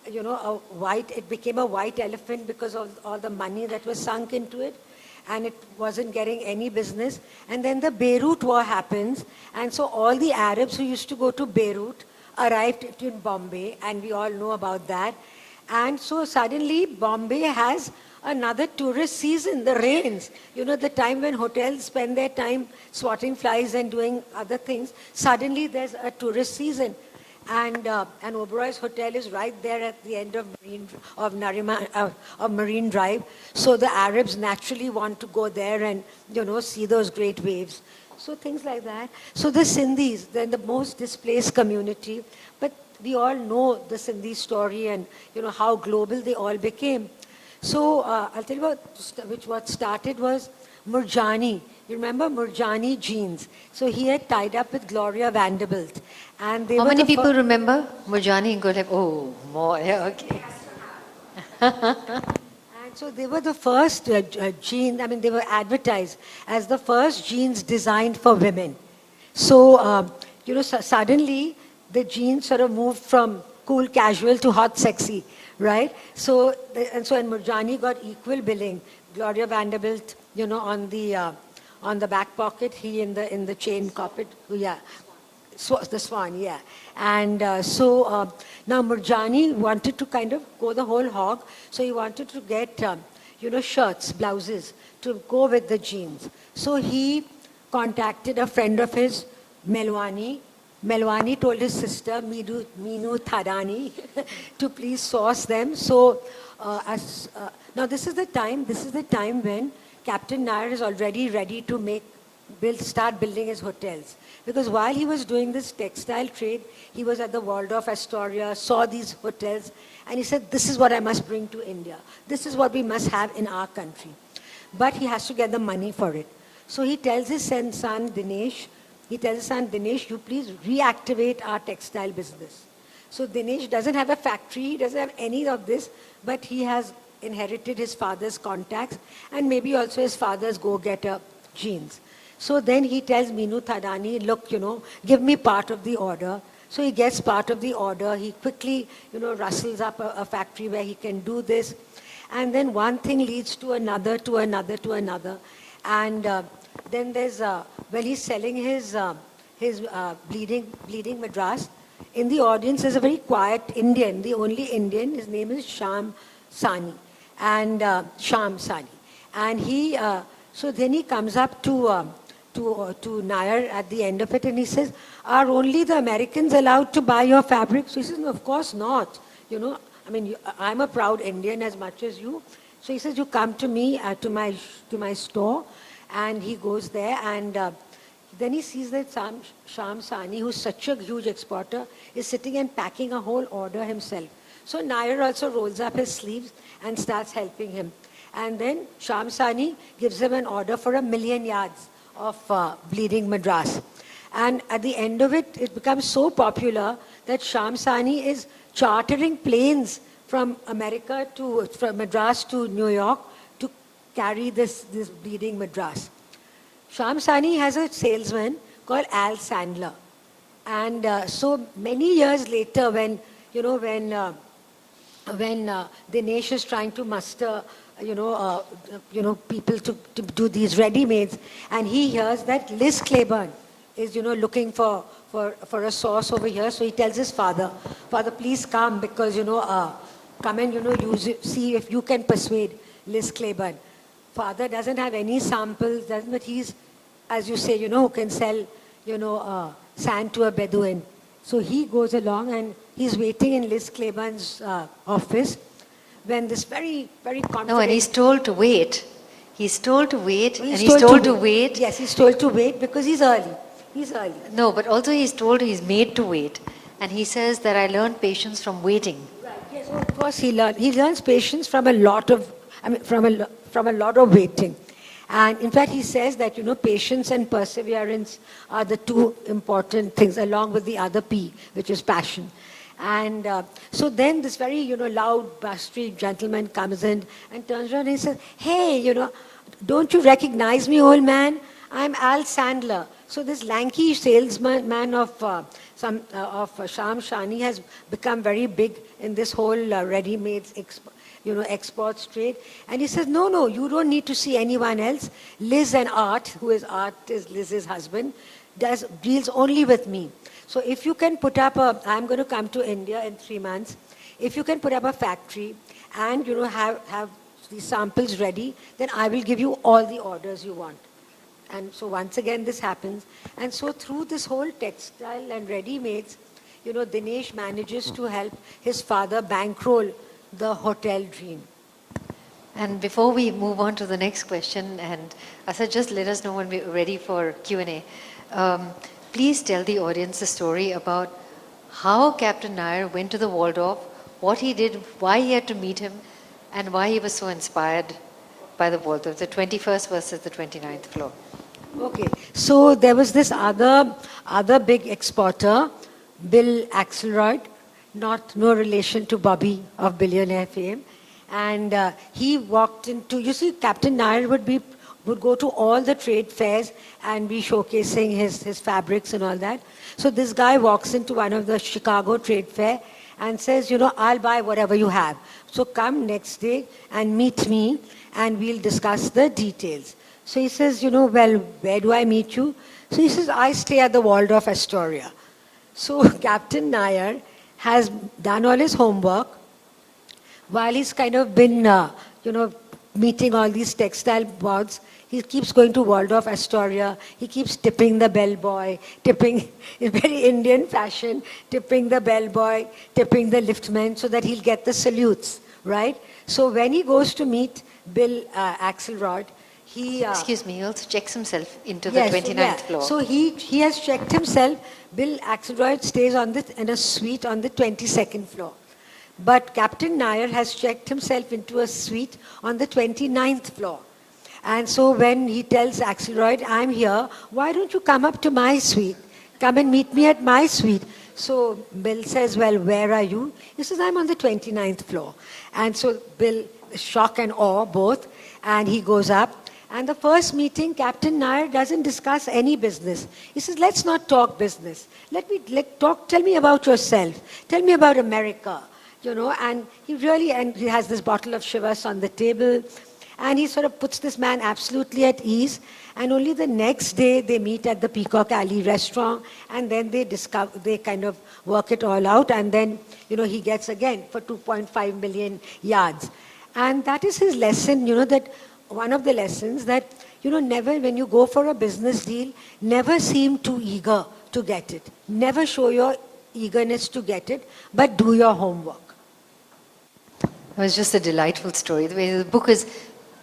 it became a white elephant because of all the money that was sunk into it, and it wasn't getting any business. And then the Beirut war happens, and so all the Arabs who used to go to Beirut arrived in Bombay, and we all know about that. And so suddenly Bombay has another tourist season, the rains. The time when hotels spend their time swatting flies and doing other things, suddenly there's a tourist season. And Ooberoi's hotel is right there at the end of Marine Drive. So the Arabs naturally want to go there and, see those great waves. So things like that. So the Sindhis, they're the most displaced community. But we all know the Sindhi story and, how global they all became. So I'll tell you what started was Murjani. You remember Murjani jeans? So he had tied up with Gloria Vanderbilt. And they How were many the people remember Murjani and Golab? Oh, more. Yeah, okay. And so they were the first jeans, they were advertised as the first jeans designed for women. So, suddenly the jeans sort of moved from cool casual to hot sexy, right? So, and Murjani got equal billing. Gloria Vanderbilt, on the back pocket, he in the chain pocket, yeah. The Swan, yeah. And now Murjani wanted to kind of go the whole hog. So he wanted to get, shirts, blouses to go with the jeans. So he contacted a friend of his, Melwani. Melwani told his sister, Meenu Thadani, to please source them. So now this is the time when Captain Nair is already ready to start building his hotels. Because while he was doing this textile trade, he was at the Waldorf Astoria, saw these hotels, and he said, "This is what I must bring to India. This is what we must have in our country." But he has to get the money for it. So he tells his son Dinesh, "You please reactivate our textile business." So Dinesh doesn't have a factory, he doesn't have any of this, but he has inherited his father's contacts and maybe also his father's go-getter genes. So then he tells Meenu Thadani, "Look, give me part of the order." So he gets part of the order. He quickly, rustles up a factory where he can do this. And then one thing leads to another, to another, to another. And then there's, he's selling his bleeding Madras. In the audience is a very quiet Indian, the only Indian. His name is Sham Sani. And he, so then he comes up to Nair at the end of it, and he says, "Are only the Americans allowed to buy your fabric?" So he says, "No, of course not. I'm a proud Indian as much as you." So he says, "You come to me, to my store," and he goes there, and then he sees that Sham Sani, who's such a huge exporter, is sitting and packing a whole order himself. So Nair also rolls up his sleeves and starts helping him. And then Sham Sani gives him an order for 1 million yards of bleeding Madras. And at the end of it, it becomes so popular that Sham Sani is chartering planes from from Madras to New York to carry this bleeding Madras. Shamsani has a salesman called Al Sandler. And so many years later, when Dinesh is trying to muster, people to do these ready-mades, and he hears that Liz Claiborne is, looking for a source over here. So he tells his father, "Father, please come because, come and, see if you can persuade Liz Claiborne." Father doesn't have any samples, but he's, as you say, who can sell, sand to a Bedouin. So he goes along and he's waiting in Liz Claiborne's office when this very, very confident... No, and he's told to wait. He's told to wait, and he's told to wait. Yes, he's told to wait because he's early. He's early. No, but also he's told he's made to wait. And he says that I learned patience from waiting. Right, yes, of course he learns patience from a lot of, from a lot of waiting. And in fact, he says that, patience and perseverance are the two important things, along with the other P, which is passion. And so then this very, loud, bustry gentleman comes in and turns around and he says, "Hey, don't you recognize me, old man? I'm Al Sandler." So this lanky salesman of Sham Shani has become very big in this whole ready-mades exports trade. And he says, no, you don't need to see anyone else. Liz and Art is Liz's husband, deals only with me. So if you can put up I'm going to come to India in 3 months. If you can put up a factory and, have these samples ready, then I will give you all the orders you want. And so once again, this happens. And so through this whole textile and ready-mades, Dinesh manages to help his father bankroll the hotel dream. And before we move on to the next question, and Asad, just let us know when we're ready for Q&A. Please tell the audience the story about how Captain Nair went to the Waldorf, what he did, why he had to meet him, and why he was so inspired by the Waldorf, the 21st versus the 29th floor. Okay, so there was this other big exporter, Bill Axelrod, no relation to Bobby of Billionaire fame. And he walked into, Captain Nair would go to all the trade fairs and be showcasing his fabrics and all that. So this guy walks into one of the Chicago trade fair and says, I'll buy whatever you have. So come next day and meet me and we'll discuss the details. So he says, well, where do I meet you? So he says, I stay at the Waldorf Astoria. So Captain Nair has done all his homework while he's kind of been, meeting all these textile boards. He keeps going to Waldorf Astoria. He keeps tipping the bellboy, tipping in very Indian fashion, tipping the bellboy, tipping the liftman so that he'll get the salutes, right? So when he goes to meet Bill Axelrod, he... Excuse me, he also checks himself into the 29th floor. So he has checked himself. Bill Axelrod stays in a suite on the 22nd floor. But Captain Nair has checked himself into a suite on the 29th floor. And so when he tells Axelrod, I'm here, why don't you come up to my suite? Come and meet me at my suite. So Bill says, well, where are you? He says, I'm on the 29th floor. And so Bill, shock and awe both, and he goes up. And the first meeting, Captain Nair doesn't discuss any business. He says, let's not talk business. Tell me about yourself. Tell me about America. And he has this bottle of Chivas on the table. And he sort of puts this man absolutely at ease. And only the next day they meet at the Peacock Alley restaurant. And then they kind of work it all out. And then, he gets again for 2.5 million yards. And that is his lesson, that one of the lessons that, never, when you go for a business deal, never seem too eager to get it. Never show your eagerness to get it, but do your homework. It was just a delightful story. The book is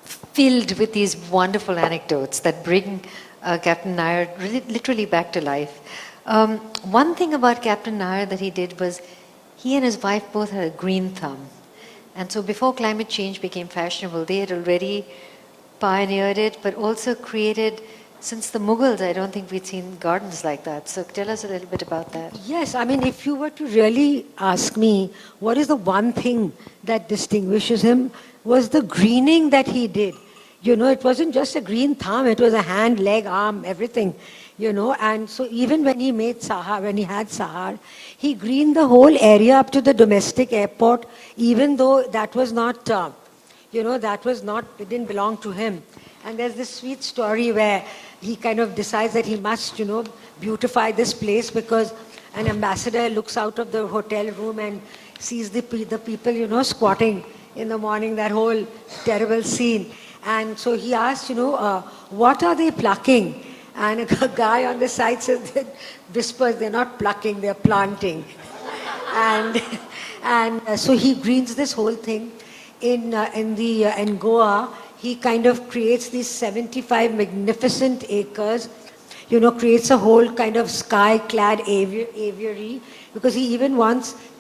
filled with these wonderful anecdotes that bring Captain Nair literally back to life. One thing about Captain Nair that he did was he and his wife both had a green thumb. And so before climate change became fashionable, they had already pioneered it, but also created Since the Mughals, I don't think we'd seen gardens like that. So tell us a little bit about that. Yes, I mean, if you were to really ask me, what is the one thing that distinguishes him, was the greening that he did. You know, it wasn't just a green thumb, it was a hand, leg, arm, everything. You know, and so even when he made Sahar, when he had Sahar, he greened the whole area up to the domestic airport, even though that was not, it didn't belong to him. And there's this sweet story where he kind of decides that he must, beautify this place because an ambassador looks out of the hotel room and sees the people, squatting in the morning, that whole terrible scene. And so he asks, what are they plucking? And a guy on the side says, whispers, they're not plucking, they're planting. and so he greens this whole thing. In Goa, he kind of creates these 75 magnificent acres, creates a whole kind of sky-clad aviary, because he even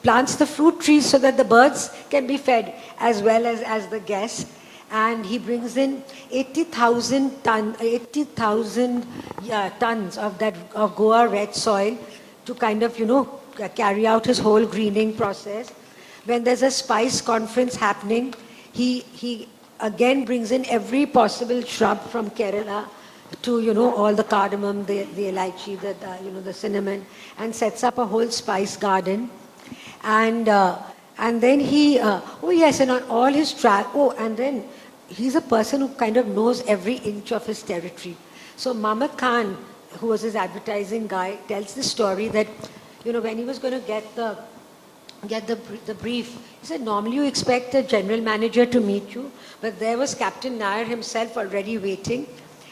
plants the fruit trees so that the birds can be fed as well as the guests. And he brings in 80,000 tons of Goa red soil to kind of, carry out his whole greening process. When there's a spice conference happening, he again brings in every possible shrub from Kerala to, all the cardamom, the elaichi, the cinnamon, and sets up a whole spice garden. And then he, and on all his and then he's a person who kind of knows every inch of his territory. So Mamad Khan, who was his advertising guy, tells the story that, when he was going to get the brief, he said, normally you expect a general manager to meet you, but there was Captain Nair himself already waiting,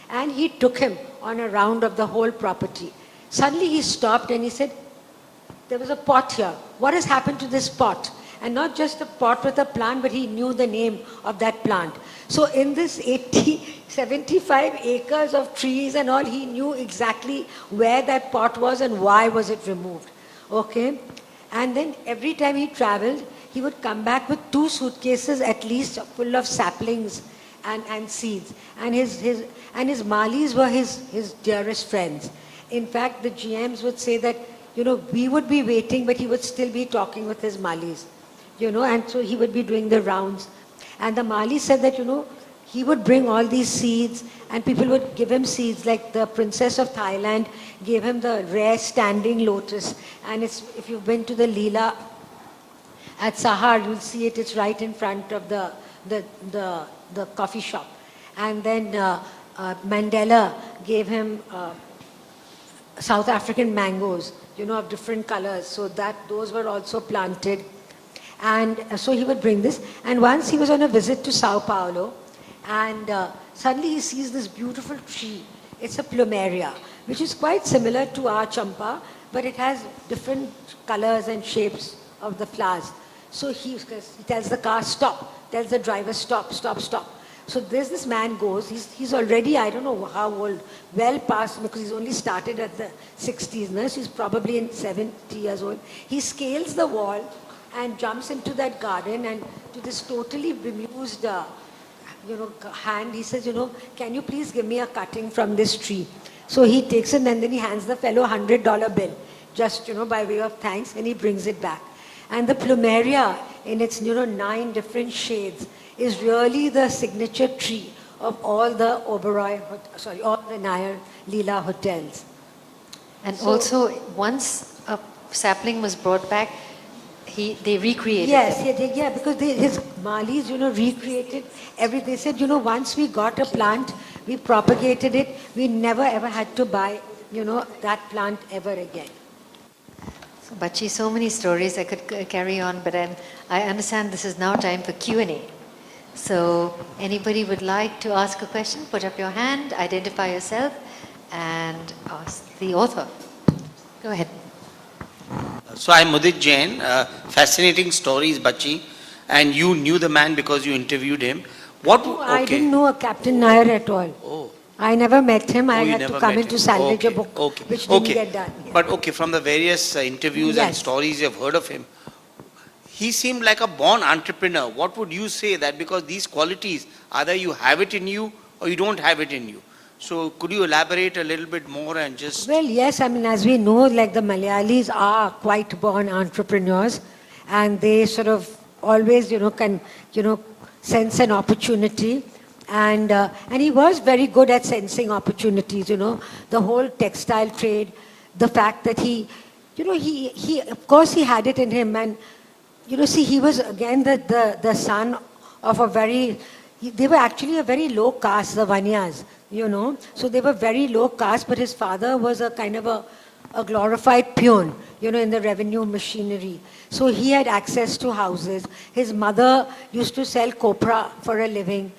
and he took him on a round of the whole property. Suddenly he stopped and he said, there was a pot here. What has happened to this pot? And not just a pot with a plant, but he knew the name of that plant. So in this 75 acres of trees and all, he knew exactly where that pot was and why was it removed. Okay? And then every time he traveled, he would come back with 2 suitcases at least full of saplings and seeds. And his Malis were his dearest friends. In fact, the GMs would say that, we would be waiting, but he would still be talking with his Malis. And so he would be doing the rounds. And the Mali said that, he would bring all these seeds and people would give him seeds, like the Princess of Thailand gave him the rare standing lotus. And if you've been to the Leela at Sahar, you'll see it. It's right in front of the coffee shop. And then Mandela gave him South African mangoes, of different colors. So those were also planted. And so he would bring this. And once he was on a visit to Sao Paulo, and suddenly he sees this beautiful tree. It's a plumeria, which is quite similar to our champa, but it has different colors and shapes of the flowers. So he tells the car, stop. Tells the driver, stop, stop, stop. So this man goes. He's already, I don't know how old, well past, because he's only started at the 60s. No? So he's probably in 70 years old. He scales the wall and jumps into that garden, and to this totally bemused hand, he says, can you please give me a cutting from this tree? So he takes it and then he hands the fellow $100 bill, just, by way of thanks, and he brings it back. And the plumeria in its, 9 different shades is really the signature tree of all the all the Nair Leela hotels. And so, also, once a sapling was brought back, they recreated it. Yeah, because his Malis, recreated everything. They said, once we got a plant, we propagated it, we never ever had to buy, that plant ever again. So, Bachi, so many stories I could carry on, but I understand this is now time for Q&A. So, anybody would like to ask a question, put up your hand, identify yourself, and ask the author. Go ahead. So I'm Mudit Jain. Fascinating stories, Bachi. And you knew the man because you interviewed him. I didn't know a Captain Nair at all. Oh. I never met him. I had to come in to salvage a book, which didn't get done. Yeah. But from the various interviews and stories you've heard of him, he seemed like a born entrepreneur. What would you say that because these qualities, either you have it in you or you don't have it in you. So could you elaborate a little bit more and just... Well, yes, I mean, as we know, like the Malayalis are quite born entrepreneurs, and they sort of always, can, sense an opportunity. And he was very good at sensing opportunities, the whole textile trade, the fact that he of course he had it in him. And, see, he was again the son of a very, they were actually a very low caste, the Vanyas, So they were very low caste, but his father was a kind of a glorified peon, in the revenue machinery. So he had access to houses. His mother used to sell copra for a living.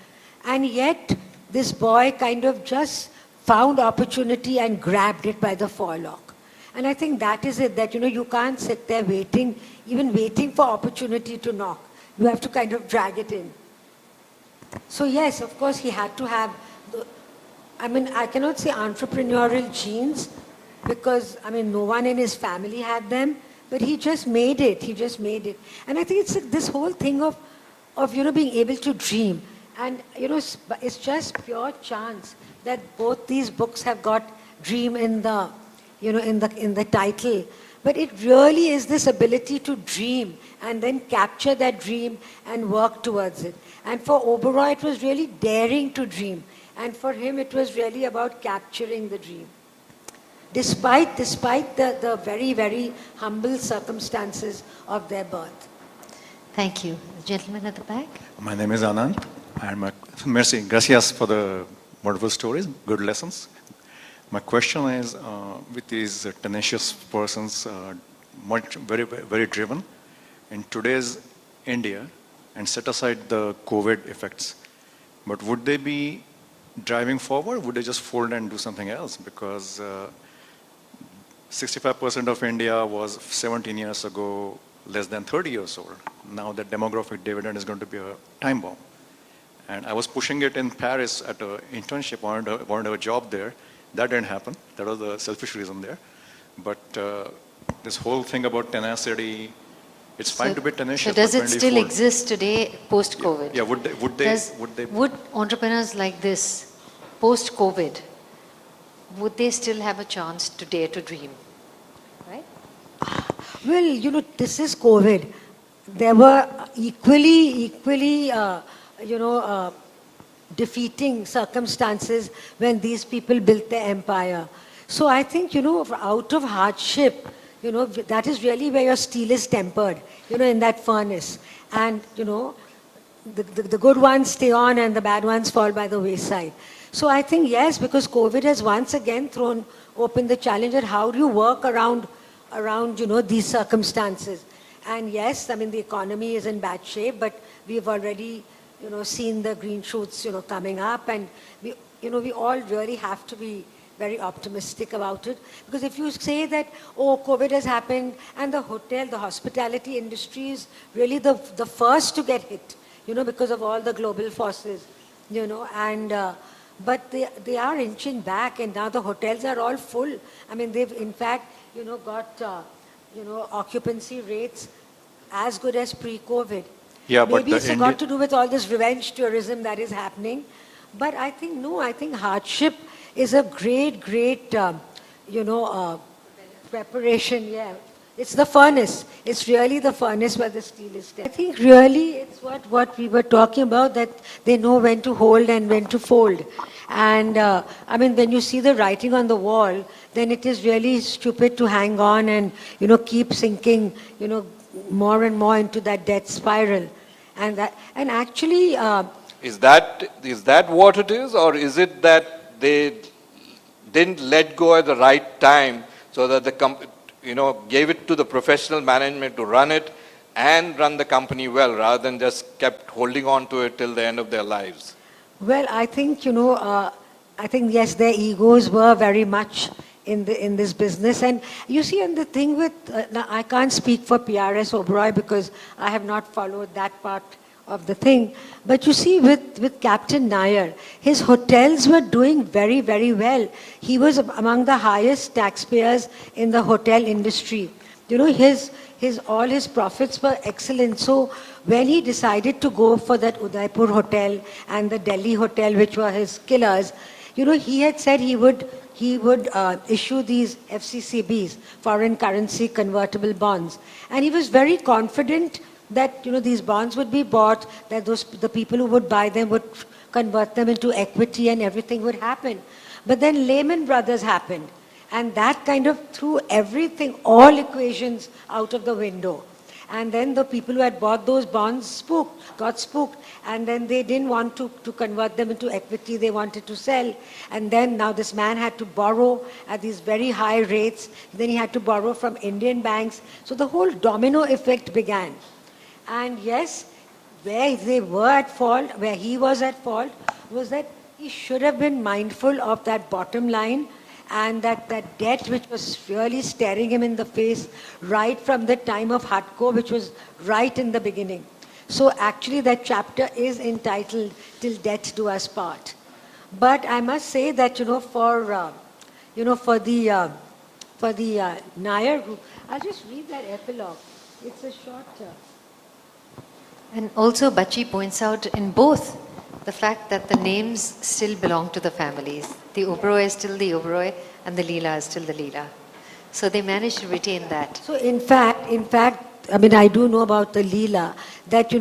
And yet, this boy kind of just found opportunity and grabbed it by the forelock. And I think that is it, that, you can't sit there even waiting for opportunity to knock. You have to kind of drag it in. So yes, of course, he had to have, I cannot say entrepreneurial genes, because, no one in his family had them, but he just made it. And I think it's this whole thing of being able to dream. And, it's just pure chance that both these books have got dream in the, in the title. But it really is this ability to dream and then capture that dream and work towards it. And for Ooberoi, it was really daring to dream. And for him, it was really about capturing the dream. Despite the very, very humble circumstances of their birth. Thank you. The gentleman at the back. My name is Anand. Merci, gracias for the wonderful stories, good lessons. My question is, with these tenacious persons, very, very driven, in today's India, and set aside the COVID effects, but would they be driving forward? Would they just fold and do something else? Because 65% of India was 17 years ago less than 30 years old. Now the demographic dividend is going to be a time bomb. And I was pushing it in Paris at an internship, wanted a job there. That didn't happen. That was the selfish reason there. But this whole thing about tenacity, it's fine to be tenacious. So does it still exist today, post-COVID? Yeah, would entrepreneurs like this, post-COVID, would they still have a chance to dare to dream? Right? Well, this is COVID. There were equally, defeating circumstances when these people built their empire. So I think, out of hardship, that is really where your steel is tempered, in that furnace. And, the good ones stay on and the bad ones fall by the wayside. So I think, yes, because COVID has once again thrown open the challenge at how do you work around these circumstances. And yes, the economy is in bad shape, but we've already, seen the green shoots, coming up. And we all really have to be very optimistic about it. Because if you say that, COVID has happened and the hospitality industry is really the first to get hit, because of all the global forces, but they are inching back, and now the hotels are all full. They've in fact, got, occupancy rates as good as pre-COVID. Yeah, maybe it's got to do with all this revenge tourism that is happening. But I think, I think hardship is a great, preparation, yeah. It's the furnace. It's really the furnace where the steel is there. I think really it's what we were talking about, that they know when to hold and when to fold. And when you see the writing on the wall, then it is really stupid to hang on and, keep sinking, more and more into that death spiral. And actually... Is that what it is, or is it that they didn't let go at the right time so that the gave it to the professional management to run it and run the company well, rather than just kept holding on to it till the end of their lives? Well, I think, yes, their egos were very much in this business. And you see, and the thing with, I can't speak for PRS Ooberoi because I have not followed that part of the thing. But you see, with Captain Nair, his hotels were doing very, very well. He was among the highest taxpayers in the hotel industry. All his profits were excellent. So when he decided to go for that Udaipur hotel and the Delhi hotel, which were his killers, he had said he would issue these FCCBs, foreign currency convertible bonds, and he was very confident that these bonds would be bought, that the people who would buy them would convert them into equity, and everything would happen. But then Lehman Brothers happened, and that kind of threw everything, all equations out of the window. And then the people who had bought those bonds got spooked, and then they didn't want to convert them into equity, they wanted to sell. And then now this man had to borrow at these very high rates, then he had to borrow from Indian banks. So the whole domino effect began. And yes, where they were at fault, where he was at fault, was that he should have been mindful of that bottom line, and that debt which was really staring him in the face right from the time of Hardship, which was right in the beginning. So actually that chapter is entitled Till Death Do Us Part. But I must say that for the Nair group, I'll just read that epilogue. It's a short. And also Bachi points out in both the fact that the names still belong to the families. The Ooberoi is still the Ooberoi and the Leela is still the Leela. So they managed to retain that. So in fact, I mean, I do know about the Leela, that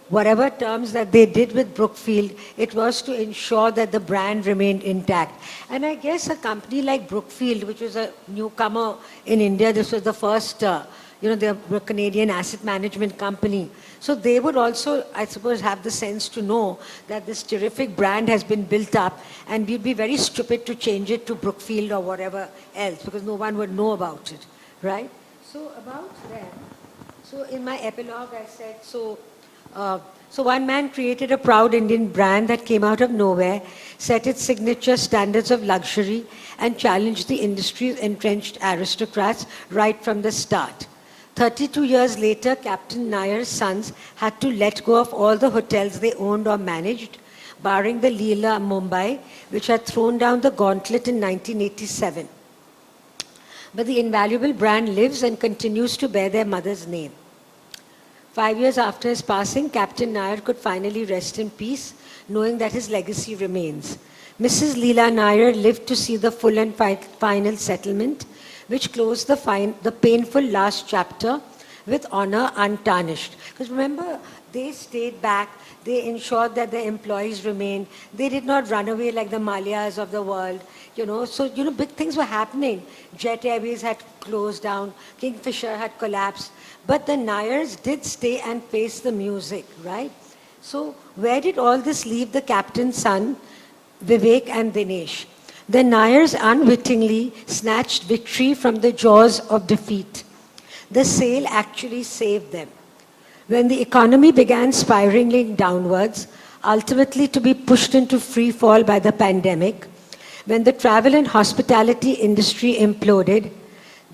whatever terms that they did with Brookfield, it was to ensure that the brand remained intact. And I guess a company like Brookfield, which was a newcomer in India, this was the first, they were a Canadian asset management company. So they would also, I suppose, have the sense to know that this terrific brand has been built up, and we'd be very stupid to change it to Brookfield or whatever else, because no one would know about it, right? So about them, so in my epilogue I said, so one man created a proud Indian brand that came out of nowhere, set its signature standards of luxury, and challenged the industry's entrenched aristocrats right from the start. 32 years later, Captain Nair's sons had to let go of all the hotels they owned or managed, barring the Leela Mumbai, which had thrown down the gauntlet in 1987. But the invaluable brand lives and continues to bear their mother's name. 5 years after his passing, Captain Nair could finally rest in peace, knowing that his legacy remains. Mrs. Leela Nair lived to see the full and final settlement, which closed the painful last chapter with honor untarnished. Because remember, they stayed back, they ensured that their employees remained, they did not run away like the Malias of the world, so, big things were happening. Jet Airways had closed down, Kingfisher had collapsed, but the Nairs did stay and face the music, right? So where did all this leave the captain's son, Vivek and Dinesh? The Nairs unwittingly snatched victory from the jaws of defeat. The sale actually saved them. When the economy began spiraling downwards, ultimately to be pushed into free fall by the pandemic, when the travel and hospitality industry imploded,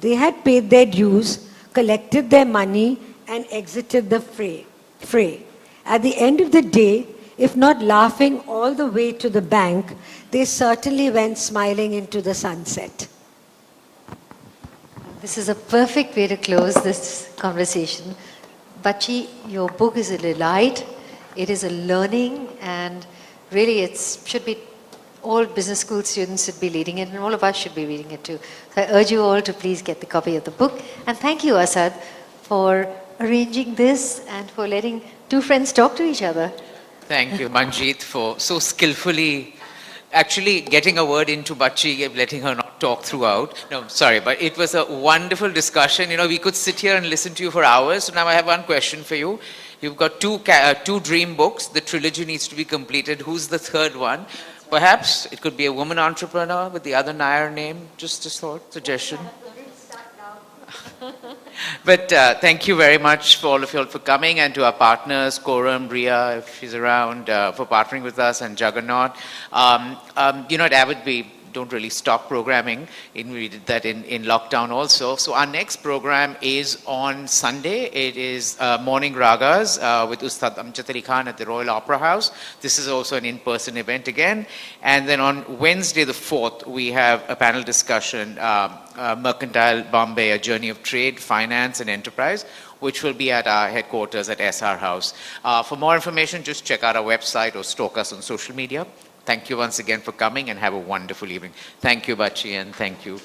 they had paid their dues, collected their money, and exited the fray. At the end of the day, if not laughing all the way to the bank, they certainly went smiling into the sunset. This is a perfect way to close this conversation. Bachi, your book is a delight. It is a learning, and really should be all business school students should be reading it, and all of us should be reading it too. So I urge you all to please get the copy of the book. And thank you, Asad, for arranging this and for letting two friends talk to each other. Thank you, Manjeet, for so skillfully actually getting a word into Bachi, letting her not talk throughout. No, sorry, but it was a wonderful discussion. We could sit here and listen to you for hours. So now I have one question for you. You've got two dream books. The trilogy needs to be completed. Who's the third one? Perhaps it could be a woman entrepreneur with the other Nair name. Just a thought, suggestion. But thank you very much for all of you all for coming, and to our partners, Coram, Ria, if she's around, for partnering with us, and Jagannath. At Avid, we don't really stop programming. We did that in lockdown also. So our next program is on Sunday. It is Morning Ragas with Ustad Amjad Ali Khan at the Royal Opera House. This is also an in-person event again. And then on Wednesday the 4th, we have a panel discussion, Mercantile Bombay, A Journey of Trade, Finance and Enterprise, which will be at our headquarters at SR House. For more information, just check out our website or stalk us on social media. Thank you once again for coming and have a wonderful evening. Thank you, Bachi, and thank you.